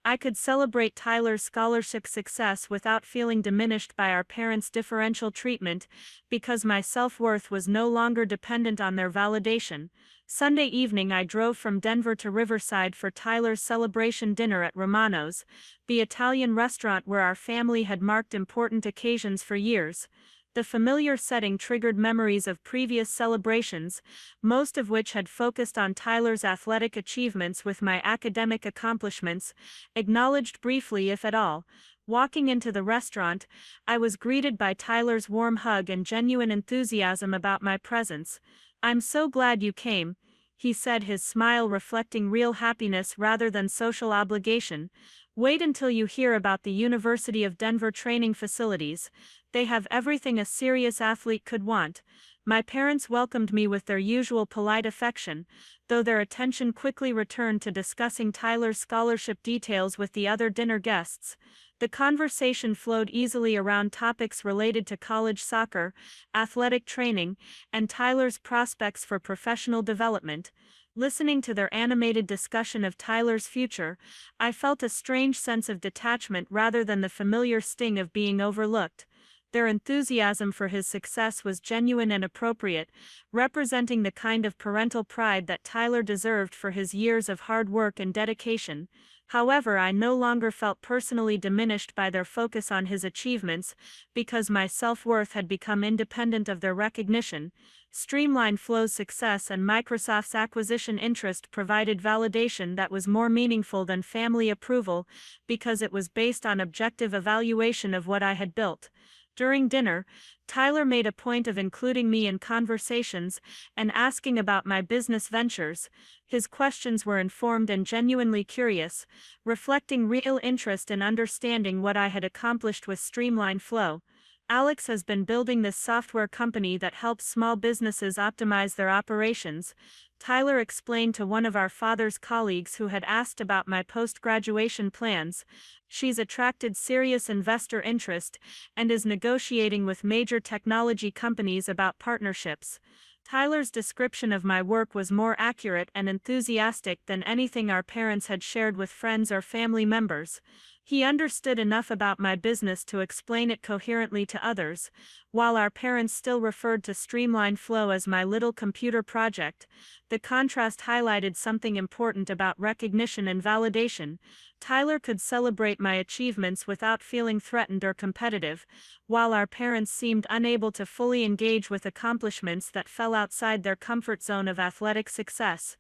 [SPEAKER 3] I could celebrate Tyler's scholarship success without feeling diminished by our parents' differential treatment because my self-worth was no longer dependent on their validation. Sunday evening, I drove from Denver to Riverside for Tyler's celebration dinner at Romano's, the Italian restaurant where our family had marked important occasions for years. The familiar setting triggered memories of previous celebrations, most of which had focused on Tyler's athletic achievements with my academic accomplishments, acknowledged briefly if at all. Walking into the restaurant, I was greeted by Tyler's warm hug and genuine enthusiasm about my presence. "I'm so glad you came," he said, his smile reflecting real happiness rather than social obligation. "Wait until you hear about the University of Denver training facilities. They have everything a serious athlete could want." My parents welcomed me with their usual polite affection, though their attention quickly returned to discussing Tyler's scholarship details with the other dinner guests. The conversation flowed easily around topics related to college soccer, athletic training, and Tyler's prospects for professional development. Listening to their animated discussion of Tyler's future, I felt a strange sense of detachment rather than the familiar sting of being overlooked. Their enthusiasm for his success was genuine and appropriate, representing the kind of parental pride that Tyler deserved for his years of hard work and dedication. However, I no longer felt personally diminished by their focus on his achievements, because my self-worth had become independent of their recognition. Streamline Flow's success and Microsoft's acquisition interest provided validation that was more meaningful than family approval, because it was based on objective evaluation of what I had built. During dinner, Tyler made a point of including me in conversations and asking about my business ventures. His questions were informed and genuinely curious, reflecting real interest in understanding what I had accomplished with Streamline Flow. "Alex has been building this software company that helps small businesses optimize their operations," Tyler explained to one of our father's colleagues who had asked about my post-graduation plans. She's attracted serious investor interest and is negotiating with major technology companies about partnerships. Tyler's description of my work was more accurate and enthusiastic than anything our parents had shared with friends or family members. He understood enough about my business to explain it coherently to others. While our parents still referred to Streamline Flow as my little computer project, the contrast highlighted something important about recognition and validation. Tyler could celebrate my achievements without feeling threatened or competitive, while our parents seemed unable to fully engage with accomplishments that fell outside their comfort zone of athletic success.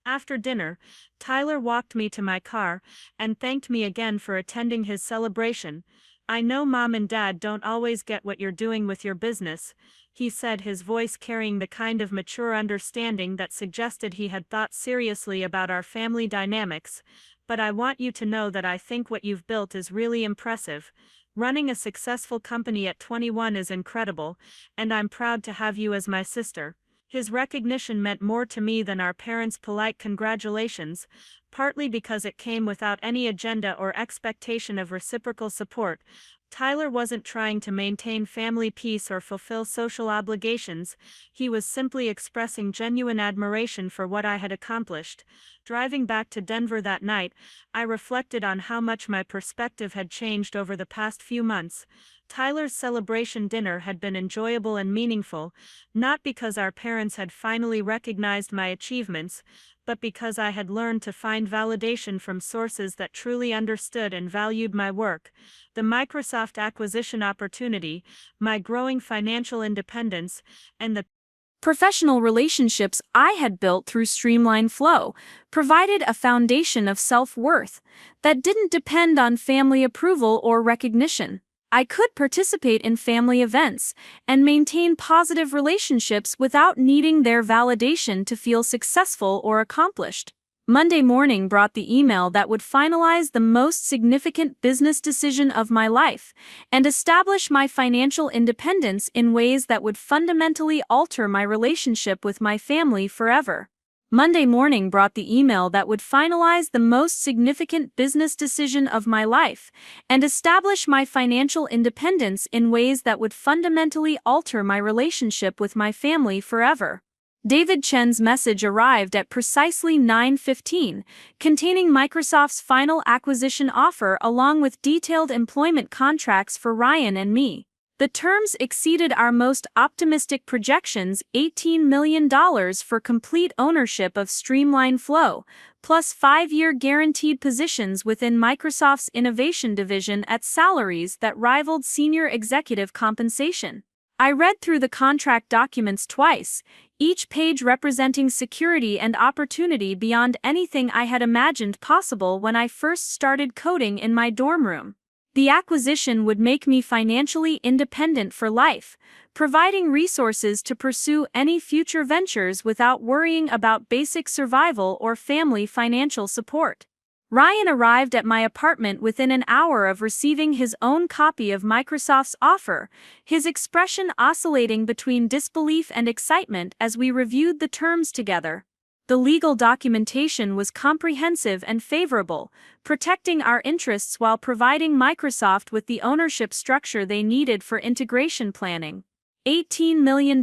[SPEAKER 3] After dinner, Tyler walked me to my car and thanked me again for attending his celebration. "I know Mom and Dad don't always get what you're doing with your business," he said, his voice carrying the kind of mature understanding that suggested he had thought seriously about our family dynamics. "But I want you to know that I think what you've built is really impressive. Running a successful company at 21 is incredible, and I'm proud to have you as my sister." His recognition meant more to me than our parents' polite congratulations, partly because it came without any agenda or expectation of reciprocal support. Tyler wasn't trying to maintain family peace or fulfill social obligations. He was simply expressing genuine admiration for what I had accomplished. Driving back to Denver that night, I reflected on how much my perspective had changed over the past few months. Tyler's celebration dinner had been enjoyable and meaningful, not because our parents had finally recognized my achievements, but because I had learned to find validation from sources that truly understood and valued my work. The Microsoft acquisition opportunity, my growing financial independence, and the
[SPEAKER 1] professional relationships I had built through Streamline Flow provided a foundation of self-worth that didn't depend on family approval or recognition. I could participate in family events and maintain positive relationships without needing their validation to feel successful or accomplished. Monday morning brought the email that would finalize the most significant business decision of my life and establish my financial independence in ways that would fundamentally alter my relationship with my family forever. Monday morning brought the email that would finalize the most significant business decision of my life and establish my financial independence in ways that would fundamentally alter my relationship with my family forever. David Chen's message arrived at precisely 9:15, containing Microsoft's final acquisition offer along with detailed employment contracts for Ryan and me. The terms exceeded our most optimistic projections: $18 million for complete ownership of Streamline Flow, plus 5-year guaranteed positions within Microsoft's innovation division at salaries that rivaled senior executive compensation. I read through the contract documents twice, each page representing security and opportunity beyond anything I had imagined possible when I first started coding in my dorm room. The acquisition would make me financially independent for life, providing resources to pursue any future ventures without worrying about basic survival or family financial support. Ryan arrived at my apartment within an hour of receiving his own copy of Microsoft's offer, his expression oscillating between disbelief and excitement as we reviewed the terms together. The legal documentation was comprehensive and favorable, protecting our interests while providing Microsoft with the ownership structure they needed for integration planning. $18 million,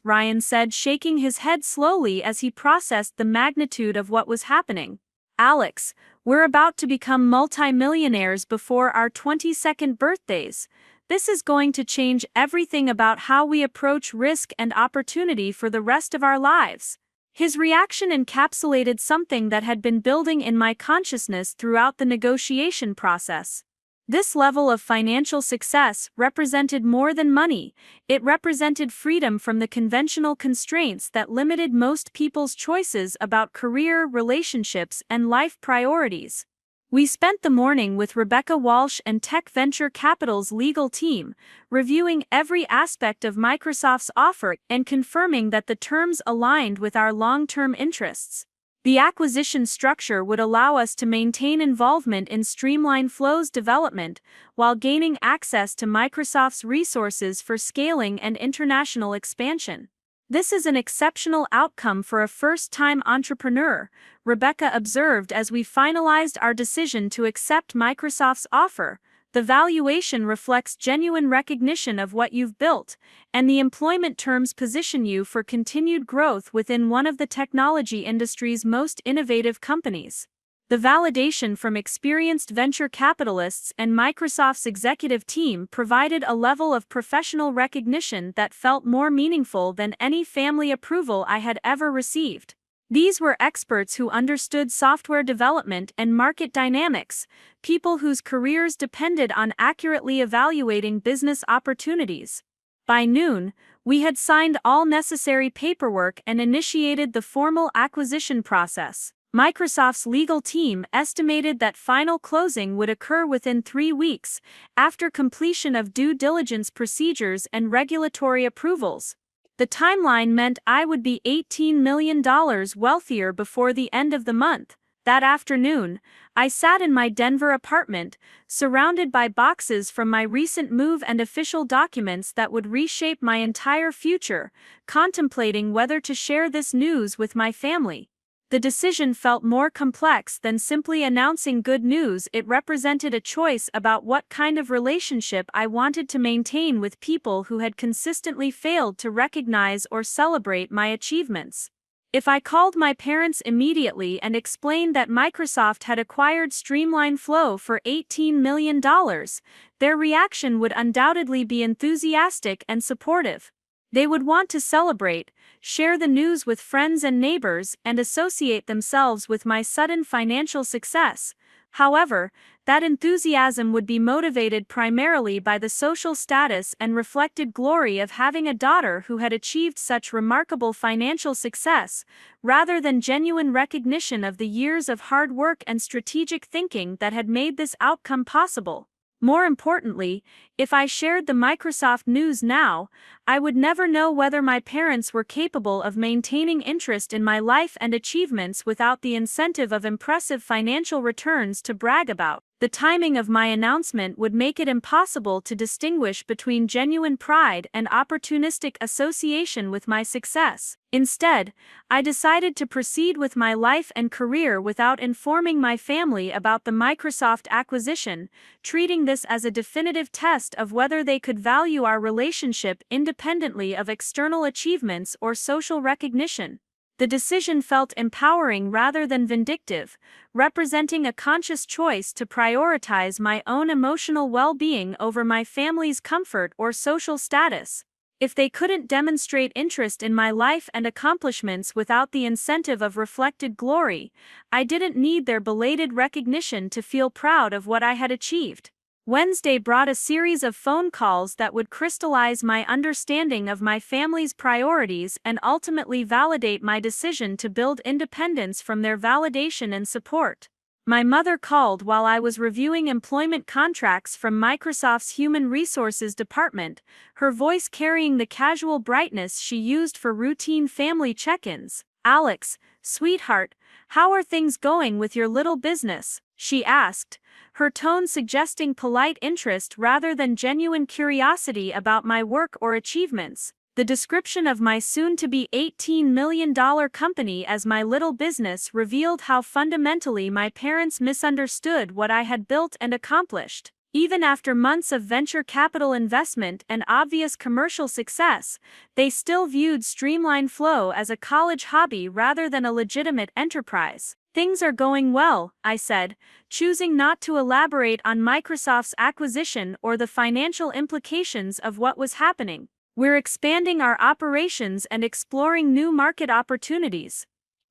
[SPEAKER 1] Ryan said, shaking his head slowly as he processed the magnitude of what was happening. "Alex, we're about to become multimillionaires before our 22nd birthdays. This is going to change everything about how we approach risk and opportunity for the rest of our lives." His reaction encapsulated something that had been building in my consciousness throughout the negotiation process. This level of financial success represented more than money. It represented freedom from the conventional constraints that limited most people's choices about career, relationships, and life priorities. We spent the morning with Rebecca Walsh and Tech Venture Capital's legal team, reviewing every aspect of Microsoft's offer and confirming that the terms aligned with our long-term interests. The acquisition structure would allow us to maintain involvement in Streamline Flow's development while gaining access to Microsoft's resources for scaling and international expansion. This is an exceptional outcome for a first-time entrepreneur, Rebecca observed as we finalized our decision to accept Microsoft's offer. The valuation reflects genuine recognition of what you've built, and the employment terms position you for continued growth within one of the technology industry's most innovative companies. The validation from experienced venture capitalists and Microsoft's executive team provided a level of professional recognition that felt more meaningful than any family approval I had ever received. These were experts who understood software development and market dynamics, people whose careers depended on accurately evaluating business opportunities. By noon, we had signed all necessary paperwork and initiated the formal acquisition process. Microsoft's legal team estimated that final closing would occur within 3 weeks, after completion of due diligence procedures and regulatory approvals. The timeline meant I would be $18 million wealthier before the end of the month. That afternoon, I sat in my Denver apartment, surrounded by boxes from my recent move and official documents that would reshape my entire future, contemplating whether to share this news with my family. The decision felt more complex than simply announcing good news. It represented a choice about what kind of relationship I wanted to maintain with people who had consistently failed to recognize or celebrate my achievements. If I called my parents immediately and explained that Microsoft had acquired Streamline Flow for $18 million, their reaction would undoubtedly be enthusiastic and supportive. They would want to celebrate, share the news with friends and neighbors, and associate themselves with my sudden financial success. However, that enthusiasm would be motivated primarily by the social status and reflected glory of having a daughter who had achieved such remarkable financial success, rather than genuine recognition of the years of hard work and strategic thinking that had made this outcome possible. More importantly, if I shared the Microsoft news now, I would never know whether my parents were capable of maintaining interest in my life and achievements without the incentive of impressive financial returns to brag about. The timing of my announcement would make it impossible to distinguish between genuine pride and opportunistic association with my success. Instead, I decided to proceed with my life and career without informing my family about the Microsoft acquisition, treating this as a definitive test of whether they could value our relationship independently of external achievements or social recognition. The decision felt empowering rather than vindictive, representing a conscious choice to prioritize my own emotional well-being over my family's comfort or social status. If they couldn't demonstrate interest in my life and accomplishments without the incentive of reflected glory, I didn't need their belated recognition to feel proud of what I had achieved. Wednesday brought a series of phone calls that would crystallize my understanding of my family's priorities and ultimately validate my decision to build independence from their validation and support. My mother called while I was reviewing employment contracts from Microsoft's Human Resources department, her voice carrying the casual brightness she used for routine family check-ins. "Alex, sweetheart, how are things going with your little business?" she asked, her tone suggesting polite interest rather than genuine curiosity about my work or achievements. The description of my soon-to-be $18 million company as my little business revealed how fundamentally my parents misunderstood what I had built and accomplished. Even after months of venture capital investment and obvious commercial success, they still viewed Streamline Flow as a college hobby rather than a legitimate enterprise. "Things are going well," I said, choosing not to elaborate on Microsoft's acquisition or the financial implications of what was happening. "We're expanding our operations and exploring new market opportunities."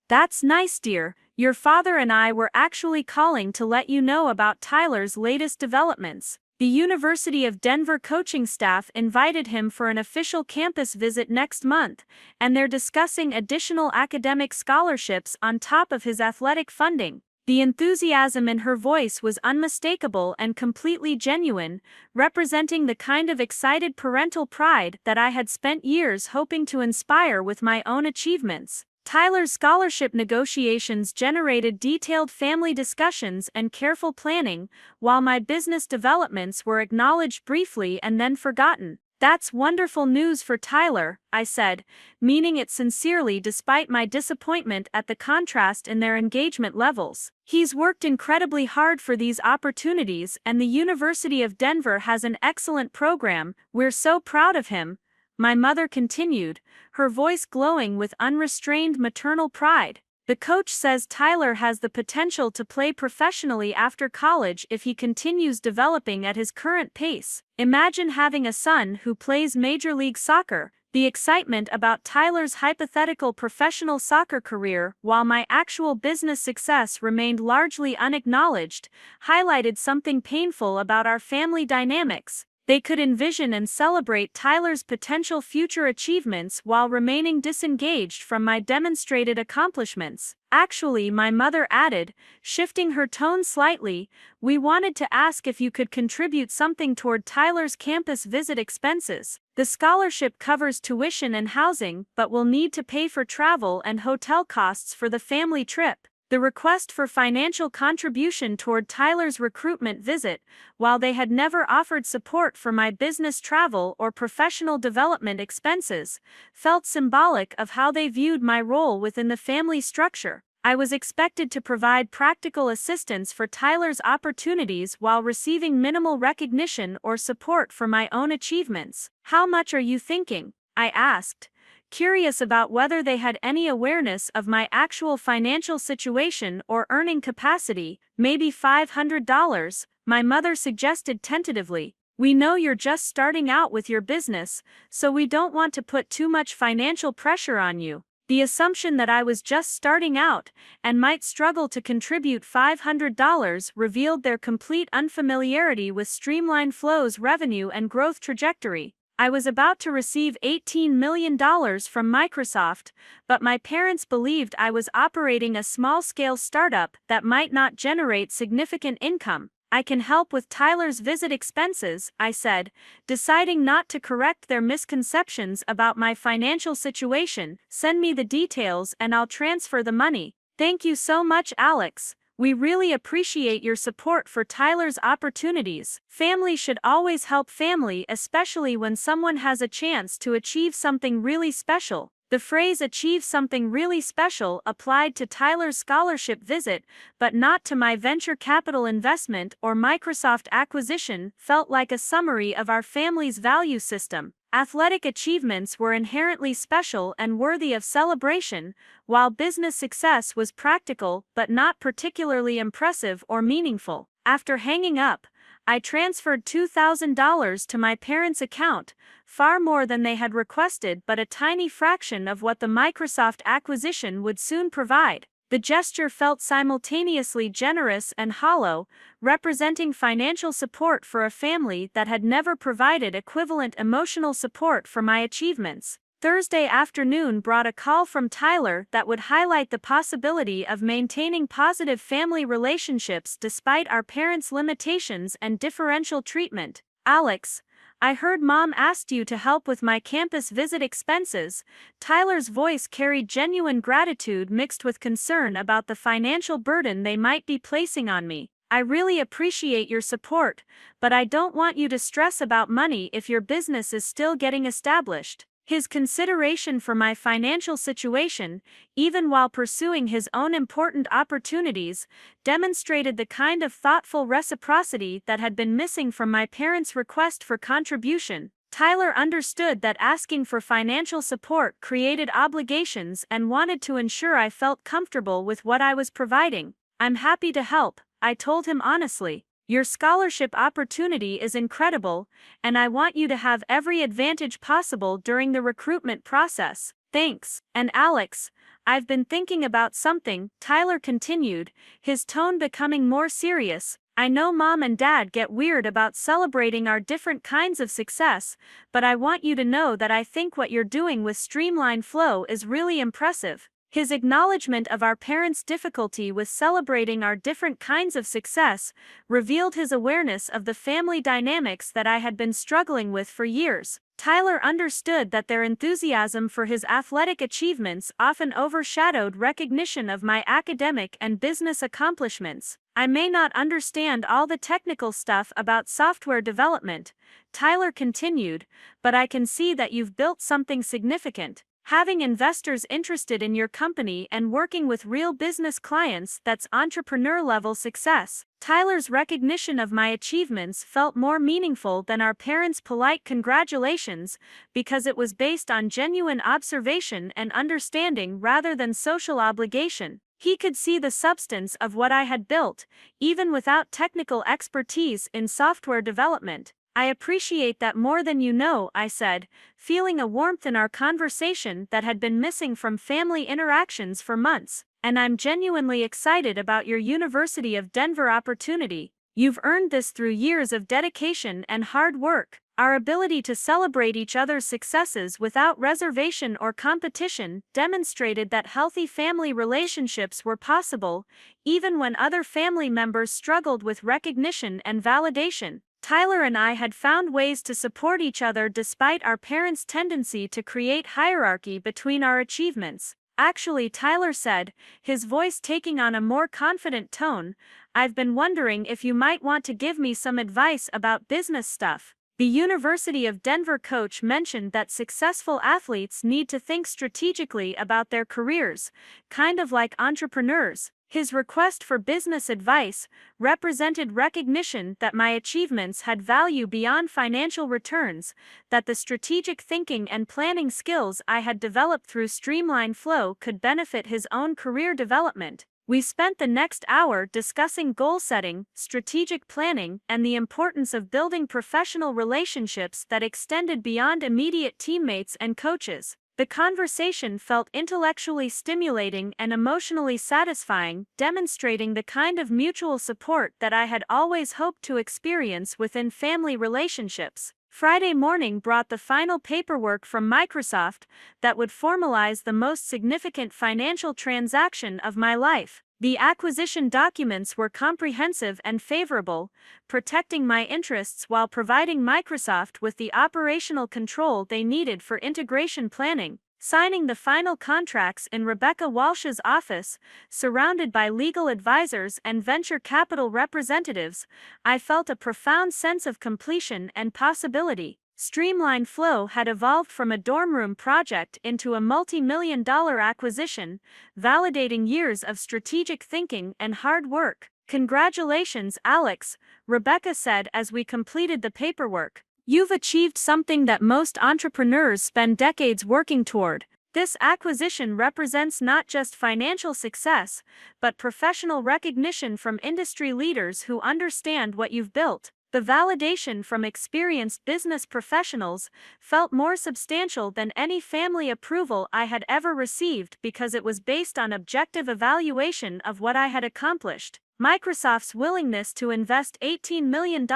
[SPEAKER 1] "That's nice, dear. Your father and I were actually calling to let you know about Tyler's latest developments. The University of Denver coaching staff invited him for an official campus visit next month, and they're discussing additional academic scholarships on top of his athletic funding." The enthusiasm in her voice was unmistakable and completely genuine, representing the kind of excited parental pride that I had spent years hoping to inspire with my own achievements. Tyler's scholarship negotiations generated detailed family discussions and careful planning, while my business developments were acknowledged briefly and then forgotten. That's wonderful news for Tyler, I said, meaning it sincerely despite my disappointment at the contrast in their engagement levels. He's worked incredibly hard for these opportunities, and the University of Denver has an excellent program. We're so proud of him, my mother continued, her voice glowing with unrestrained maternal pride. The coach says Tyler has the potential to play professionally after college if he continues developing at his current pace. Imagine having a son who plays Major League Soccer. The excitement about Tyler's hypothetical professional soccer career, while my actual business success remained largely unacknowledged, highlighted something painful about our family dynamics. They could envision and celebrate Tyler's potential future achievements while remaining disengaged from my demonstrated accomplishments. Actually, my mother added, shifting her tone slightly, we wanted to ask if you could contribute something toward Tyler's campus visit expenses. The scholarship covers tuition and housing, but will need to pay for travel and hotel costs for the family trip. The request for financial contribution toward Tyler's recruitment visit, while they had never offered support for my business travel or professional development expenses, felt symbolic of how they viewed my role within the family structure. I was expected to provide practical assistance for Tyler's opportunities while receiving minimal recognition or support for my own achievements. How much are you thinking? I asked, curious about whether they had any awareness of my actual financial situation or earning capacity. Maybe $500, my mother suggested tentatively. We know you're just starting out with your business, so we don't want to put too much financial pressure on you. The assumption that I was just starting out and might struggle to contribute $500 revealed their complete unfamiliarity with Streamline Flow's revenue and growth trajectory. I was about to receive $18 million from Microsoft, but my parents believed I was operating a small-scale startup that might not generate significant income. I can help with Tyler's visit expenses, I said, deciding not to correct their misconceptions about my financial situation. Send me the details and I'll transfer the money. Thank you so much, Alex. We really appreciate your support for Tyler's opportunities. Family should always help family, especially when someone has a chance to achieve something really special. The phrase "achieve something really special" applied to Tyler's scholarship visit, but not to my venture capital investment or Microsoft acquisition. Felt like a summary of our family's value system. Athletic achievements were inherently special and worthy of celebration, while business success was practical but not particularly impressive or meaningful. After hanging up, I transferred $2,000 to my parents' account, far more than they had requested but a tiny fraction of what the Microsoft acquisition would soon provide. The gesture felt simultaneously generous and hollow, representing financial support for a family that had never provided equivalent emotional support for my achievements. Thursday afternoon brought a call from Tyler that would highlight the possibility of maintaining positive family relationships despite our parents' limitations and differential treatment. Alex, I heard Mom asked you to help with my campus visit expenses. Tyler's voice carried genuine gratitude mixed with concern about the financial burden they might be placing on me. I really appreciate your support, but I don't want you to stress about money if your business is still getting established. His consideration for my financial situation, even while pursuing his own important opportunities, demonstrated the kind of thoughtful reciprocity that had been missing from my parents' request for contribution. Tyler understood that asking for financial support created obligations and wanted to ensure I felt comfortable with what I was providing. I'm happy to help, I told him honestly. Your scholarship opportunity is incredible, and I want you to have every advantage possible during the recruitment process. Thanks. And Alex, I've been thinking about something, Tyler continued, his tone becoming more serious. I know Mom and Dad get weird about celebrating our different kinds of success, but I want you to know that I think what you're doing with Streamline Flow is really impressive. His acknowledgement of our parents' difficulty with celebrating our different kinds of success revealed his awareness of the family dynamics that I had been struggling with for years. Tyler understood that their enthusiasm for his athletic achievements often overshadowed recognition of my academic and business accomplishments. I may not understand all the technical stuff about software development, Tyler continued, but I can see that you've built something significant. Having investors interested in your company and working with real business clients, that's entrepreneur-level success. Tyler's recognition of my achievements felt more meaningful than our parents' polite congratulations because it was based on genuine observation and understanding rather than social obligation. He could see the substance of what I had built, even without technical expertise in software development. I appreciate that more than you know, I said, feeling a warmth in our conversation that had been missing from family interactions for months. And I'm genuinely excited about your University of Denver opportunity. You've earned this through years of dedication and hard work. Our ability to celebrate each other's successes without reservation or competition demonstrated that healthy family relationships were possible, even when other family members struggled with recognition and validation. Tyler and I had found ways to support each other despite our parents' tendency to create hierarchy between our achievements. Actually, Tyler said, his voice taking on a more confident tone, I've been wondering if you might want to give me some advice about business stuff. The University of Denver coach mentioned that successful athletes need to think strategically about their careers, kind of like entrepreneurs. His request for business advice represented recognition that my achievements had value beyond financial returns, that the strategic thinking and planning skills I had developed through Streamline Flow could benefit his own career development. We spent the next hour discussing goal setting, strategic planning, and the importance of building professional relationships that extended beyond immediate teammates and coaches. The conversation felt intellectually stimulating and emotionally satisfying, demonstrating the kind of mutual support that I had always hoped to experience within family relationships. Friday morning brought the final paperwork from Microsoft that would formalize the most significant financial transaction of my life. The acquisition documents were comprehensive and favorable, protecting my interests while providing Microsoft with the operational control they needed for integration planning. Signing the final contracts in Rebecca Walsh's office, surrounded by legal advisors and venture capital representatives, I felt a profound sense of completion and possibility. Streamline Flow had evolved from a dorm room project into a multi-million-dollar acquisition, validating years of strategic thinking and hard work. Congratulations, Alex, Rebecca said as we completed the paperwork. You've achieved something that most entrepreneurs spend decades working toward. This acquisition represents not just financial success, but professional recognition from industry leaders who understand what you've built. The validation from experienced business professionals felt more substantial than any family approval I had ever received because it was based on objective evaluation of what I had accomplished. Microsoft's willingness to invest $18 million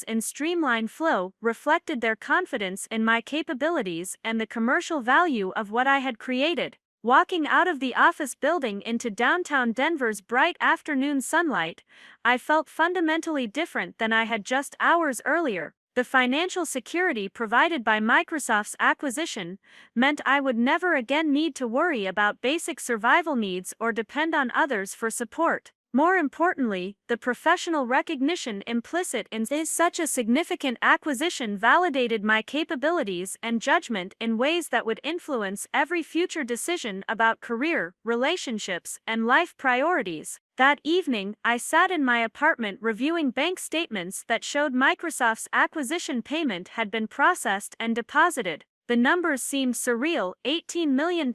[SPEAKER 1] in Streamline Flow reflected their confidence in my capabilities and the commercial value of what I had created. Walking out of the office building into downtown Denver's bright afternoon sunlight, I felt fundamentally different than I had just hours earlier. The financial security provided by Microsoft's acquisition meant I would never again need to worry about basic survival needs or depend on others for support. More importantly, the professional recognition implicit in such a significant acquisition validated my capabilities and judgment in ways that would influence every future decision about career, relationships, and life priorities. That evening, I sat in my apartment reviewing bank statements that showed Microsoft's acquisition payment had been processed and deposited. The numbers seemed surreal. $18 million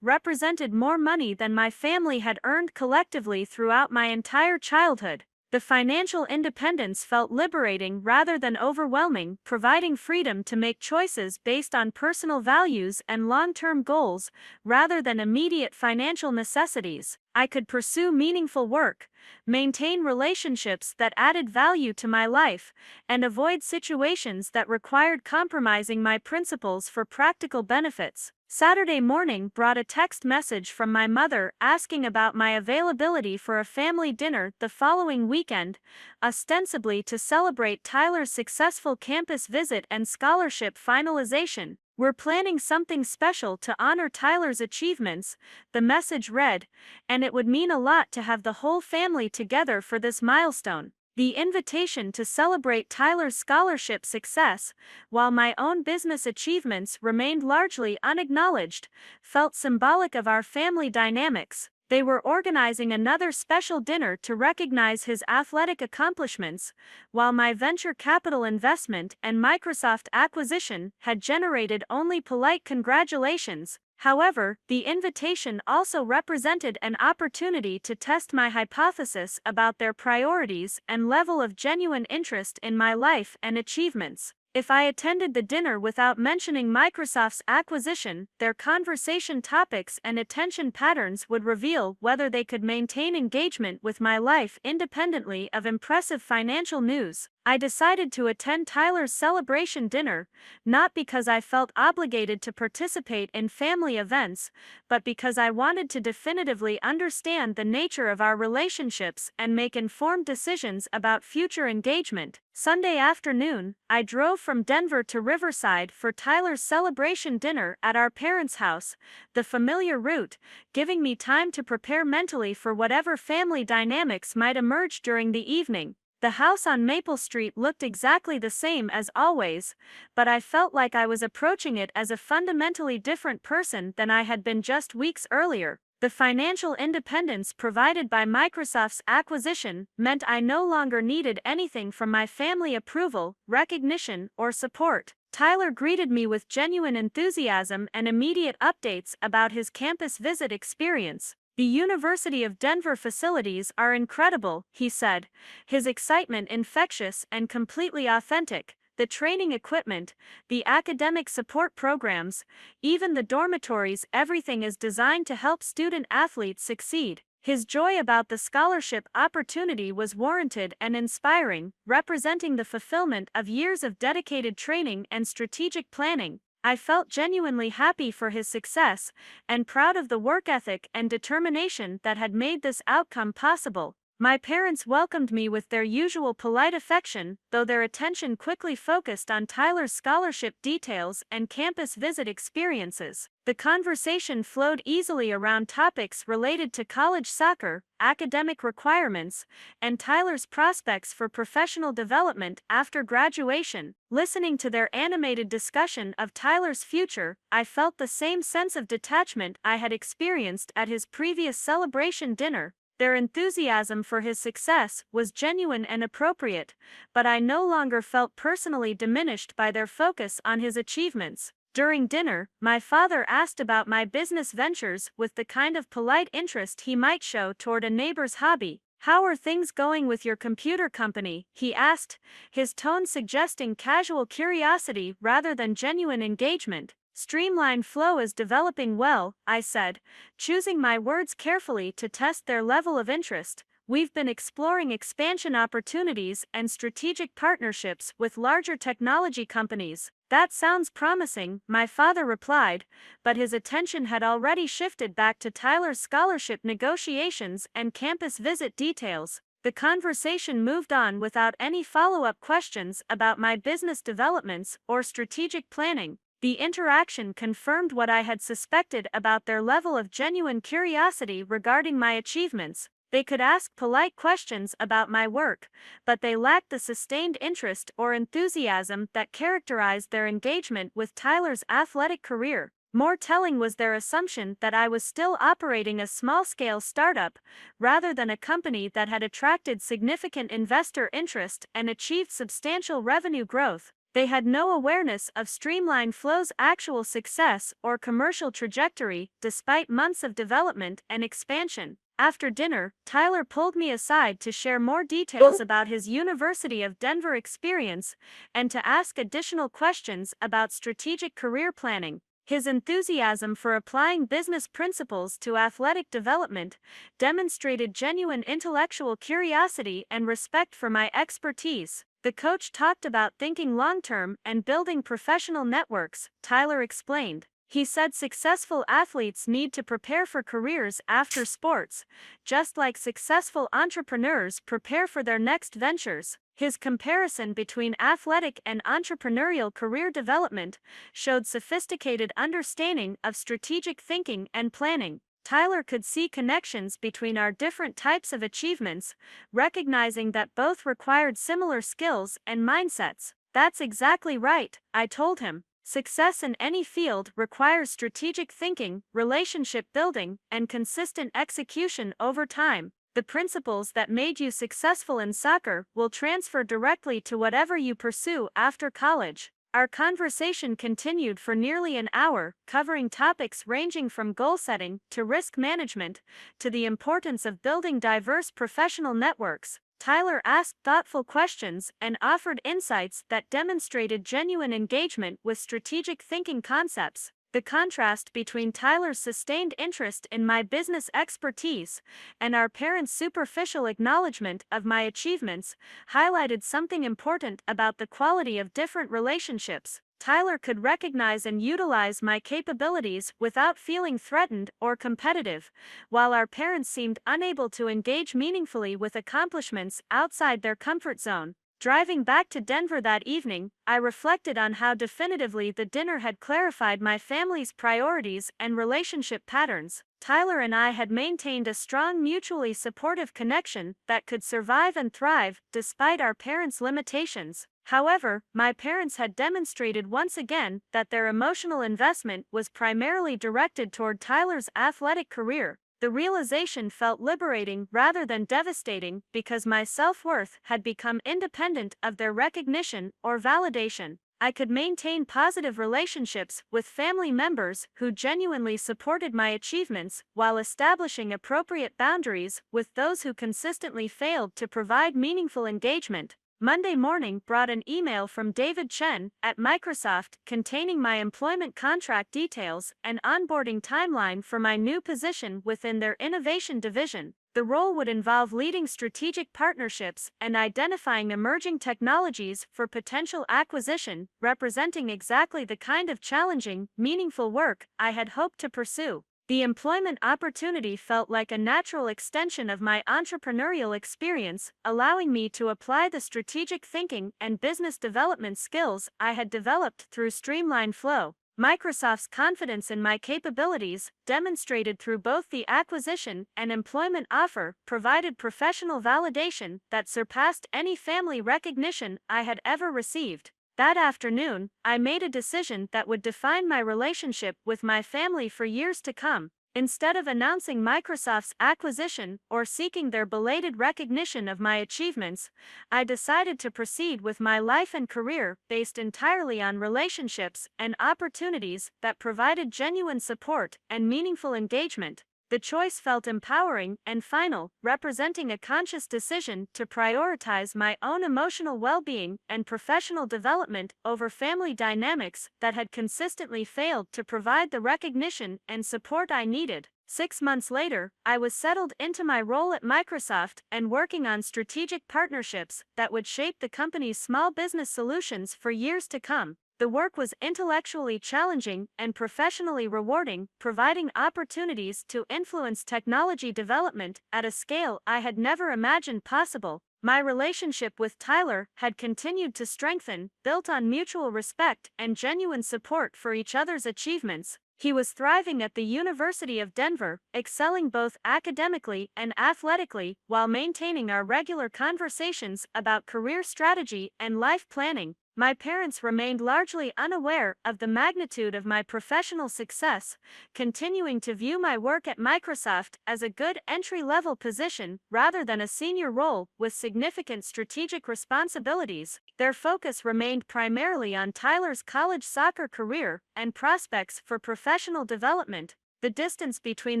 [SPEAKER 1] represented more money than my family had earned collectively throughout my entire childhood. The financial independence felt liberating rather than overwhelming, providing freedom to make choices based on personal values and long-term goals, rather than immediate financial necessities. I could pursue meaningful work, maintain relationships that added value to my life, and avoid situations that required compromising my principles for practical benefits. Saturday morning brought a text message from my mother asking about my availability for a family dinner the following weekend, ostensibly to celebrate Tyler's successful campus visit and scholarship finalization. "We're planning something special to honor Tyler's achievements," the message read, "and it would mean a lot to have the whole family together for this milestone." The invitation to celebrate Tyler's scholarship success, while my own business achievements remained largely unacknowledged, felt symbolic of our family dynamics. They were organizing another special dinner to recognize his athletic accomplishments, while my venture capital investment and Microsoft acquisition had generated only polite congratulations. However, the invitation also represented an opportunity to test my hypothesis about their priorities and level of genuine interest in my life and achievements. If I attended the dinner without mentioning Microsoft's acquisition, their conversation topics and attention patterns would reveal whether they could maintain engagement with my life independently of impressive financial news. I decided to attend Tyler's celebration dinner, not because I felt obligated to participate in family events, but because I wanted to definitively understand the nature of our relationships and make informed decisions about future engagement. Sunday afternoon, I drove from Denver to Riverside for Tyler's celebration dinner at our parents' house, the familiar route, giving me time to prepare mentally for whatever family dynamics might emerge during the evening. The house on Maple Street looked exactly the same as always, but I felt like I was approaching it as a fundamentally different person than I had been just weeks earlier. The financial independence provided by Microsoft's acquisition meant I no longer needed anything from my family approval, recognition, or support. Tyler greeted me with genuine enthusiasm and immediate updates about his campus visit experience. "The University of Denver facilities are incredible," he said, his excitement infectious and completely authentic. "The training equipment, the academic support programs, even the dormitories, everything is designed to help student athletes succeed." His joy about the scholarship opportunity was warranted and inspiring, representing the fulfillment of years of dedicated training and strategic planning. I felt genuinely happy for his success, and proud of the work ethic and determination that had made this outcome possible. My parents welcomed me with their usual polite affection, though their attention quickly focused on Tyler's scholarship details and campus visit experiences. The conversation flowed easily around topics related to college soccer, academic requirements, and Tyler's prospects for professional development after graduation. Listening to their animated discussion of Tyler's future, I felt the same sense of detachment I had experienced at his previous celebration dinner. Their enthusiasm for his success was genuine and appropriate, but I no longer felt personally diminished by their focus on his achievements. During dinner, my father asked about my business ventures with the kind of polite interest he might show toward a neighbor's hobby. "How are things going with your computer company?" he asked, his tone suggesting casual curiosity rather than genuine engagement. "Streamline Flow is developing well," I said, choosing my words carefully to test their level of interest. "We've been exploring expansion opportunities and strategic partnerships with larger technology companies." "That sounds promising," my father replied, but his attention had already shifted back to Tyler's scholarship negotiations and campus visit details. The conversation moved on without any follow-up questions about my business developments or strategic planning. The interaction confirmed what I had suspected about their level of genuine curiosity regarding my achievements. They could ask polite questions about my work, but they lacked the sustained interest or enthusiasm that characterized their engagement with Tyler's athletic career. More telling was their assumption that I was still operating a small-scale startup, rather than a company that had attracted significant investor interest and achieved substantial revenue growth. They had no awareness of Streamline Flow's actual success or commercial trajectory, despite months of development and expansion. After dinner, Tyler pulled me aside to share more details about his University of Denver experience and to ask additional questions about strategic career planning. His enthusiasm for applying business principles to athletic development demonstrated genuine intellectual curiosity and respect for my expertise. The coach talked about thinking long-term and building professional networks, Tyler explained. He said successful athletes need to prepare for careers after sports, just like successful entrepreneurs prepare for their next ventures. His comparison between athletic and entrepreneurial career development showed sophisticated understanding of strategic thinking and planning. Tyler could see connections between our different types of achievements, recognizing that both required similar skills and mindsets. That's exactly right, I told him. Success in any field requires strategic thinking, relationship building, and consistent execution over time. The principles that made you successful in soccer will transfer directly to whatever you pursue after college. Our conversation continued for nearly an hour, covering topics ranging from goal setting to risk management to the importance of building diverse professional networks. Tyler asked thoughtful questions and offered insights that demonstrated genuine engagement with strategic thinking concepts. The contrast between Tyler's sustained interest in my business expertise and our parents' superficial acknowledgement of my achievements highlighted something important about the quality of different relationships. Tyler could recognize and utilize my capabilities without feeling threatened or competitive, while our parents seemed unable to engage meaningfully with accomplishments outside their comfort zone. Driving back to Denver that evening, I reflected on how definitively the dinner had clarified my family's priorities and relationship patterns. Tyler and I had maintained a strong mutually supportive connection that could survive and thrive despite our parents' limitations. However, my parents had demonstrated once again that their emotional investment was primarily directed toward Tyler's athletic career. The realization felt liberating rather than devastating because my self-worth had become independent of their recognition or validation. I could maintain positive relationships with family members who genuinely supported my achievements while establishing appropriate boundaries with those who consistently failed to provide meaningful engagement. Monday morning brought an email from David Chen at Microsoft containing my employment contract details and onboarding timeline for my new position within their innovation division. The role would involve leading strategic partnerships and identifying emerging technologies for potential acquisition, representing exactly the kind of challenging, meaningful work I had hoped to pursue. The employment opportunity felt like a natural extension of my entrepreneurial experience, allowing me to apply the strategic thinking and business development skills I had developed through Streamline Flow. Microsoft's confidence in my capabilities, demonstrated through both the acquisition and employment offer, provided professional validation that surpassed any family recognition I had ever received. That afternoon, I made a decision that would define my relationship with my family for years to come. Instead of announcing Microsoft's acquisition or seeking their belated recognition of my achievements, I decided to proceed with my life and career based entirely on relationships and opportunities that provided genuine support and meaningful engagement. The choice felt empowering and final, representing a conscious decision to prioritize my own emotional well-being and professional development over family dynamics that had consistently failed to provide the recognition and support I needed. 6 months later, I was settled into my role at Microsoft and working on strategic partnerships that would shape the company's small business solutions for years to come. The work was intellectually challenging and professionally rewarding, providing opportunities to influence technology development at a scale I had never imagined possible. My relationship with Tyler had continued to strengthen, built on mutual respect and genuine support for each other's achievements. He was thriving at the University of Denver, excelling both academically and athletically, while maintaining our regular conversations about career strategy and life planning. My parents remained largely unaware of the magnitude of my professional success, continuing to view my work at Microsoft as a good entry-level position rather than a senior role with significant strategic responsibilities. Their focus remained primarily on Tyler's college soccer career and prospects for professional development. The distance between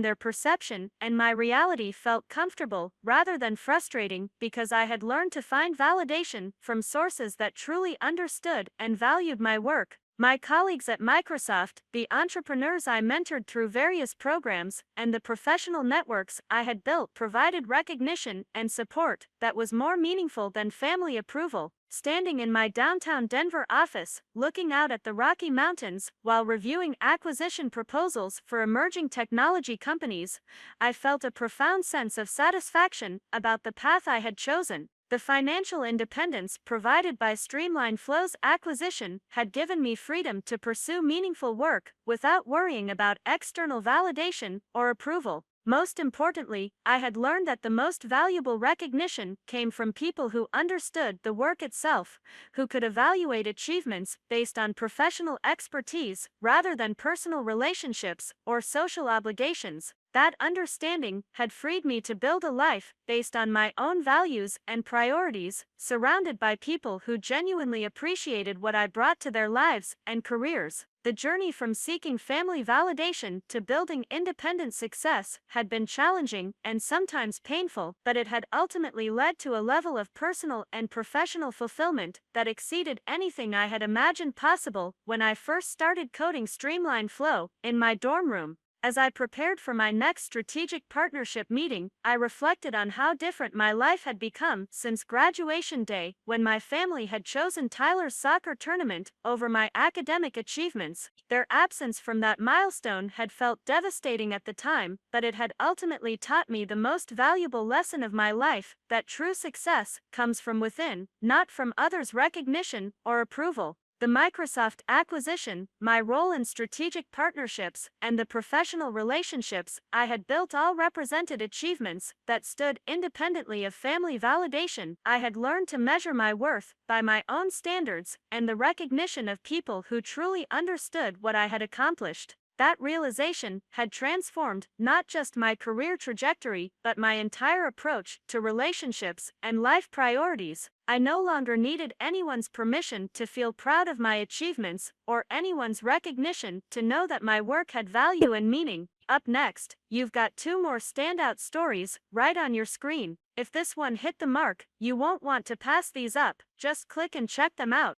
[SPEAKER 1] their perception and my reality felt comfortable rather than frustrating because I had learned to find validation from sources that truly understood and valued my work. My colleagues at Microsoft, the entrepreneurs I mentored through various programs, and the professional networks I had built provided recognition and support that was more meaningful than family approval. Standing in my downtown Denver office, looking out at the Rocky Mountains while reviewing acquisition proposals for emerging technology companies, I felt a profound sense of satisfaction about the path I had chosen.
[SPEAKER 3] The financial independence provided by Streamline Flow's acquisition had given me freedom to pursue meaningful work without worrying about external validation or approval. Most importantly, I had learned that the most valuable recognition came from people who understood the work itself, who could evaluate achievements based on professional expertise rather than personal relationships or social obligations. That understanding had freed me to build a life based on my own values and priorities, surrounded by people who genuinely appreciated what I brought to their lives and careers. The journey from seeking family validation to building independent success had been challenging and sometimes painful, but it had ultimately led to a level of personal and professional fulfillment that exceeded anything I had imagined possible when I first started coding Streamline Flow in my dorm room. As I prepared for my next strategic partnership meeting, I reflected on how different my life had become since graduation day, when my family had chosen Tyler's soccer tournament over my academic achievements. Their absence from that milestone had felt devastating at the time, but it had ultimately taught me the most valuable lesson of my life, that true success comes from within, not from others' recognition or approval. The Microsoft acquisition, my role in strategic partnerships, and the professional relationships I had built all represented achievements that stood independently of family validation. I had learned to measure my worth by my own standards and the recognition of people who truly understood what I had accomplished. That realization had transformed not just my career trajectory, but my entire approach to relationships and life priorities. I no longer needed anyone's permission to feel proud of my achievements, or anyone's recognition to know that my work had value and meaning. Up next, you've got two more standout stories right on your screen. If this one hit the mark, you won't want to pass these up. Just click and check them out.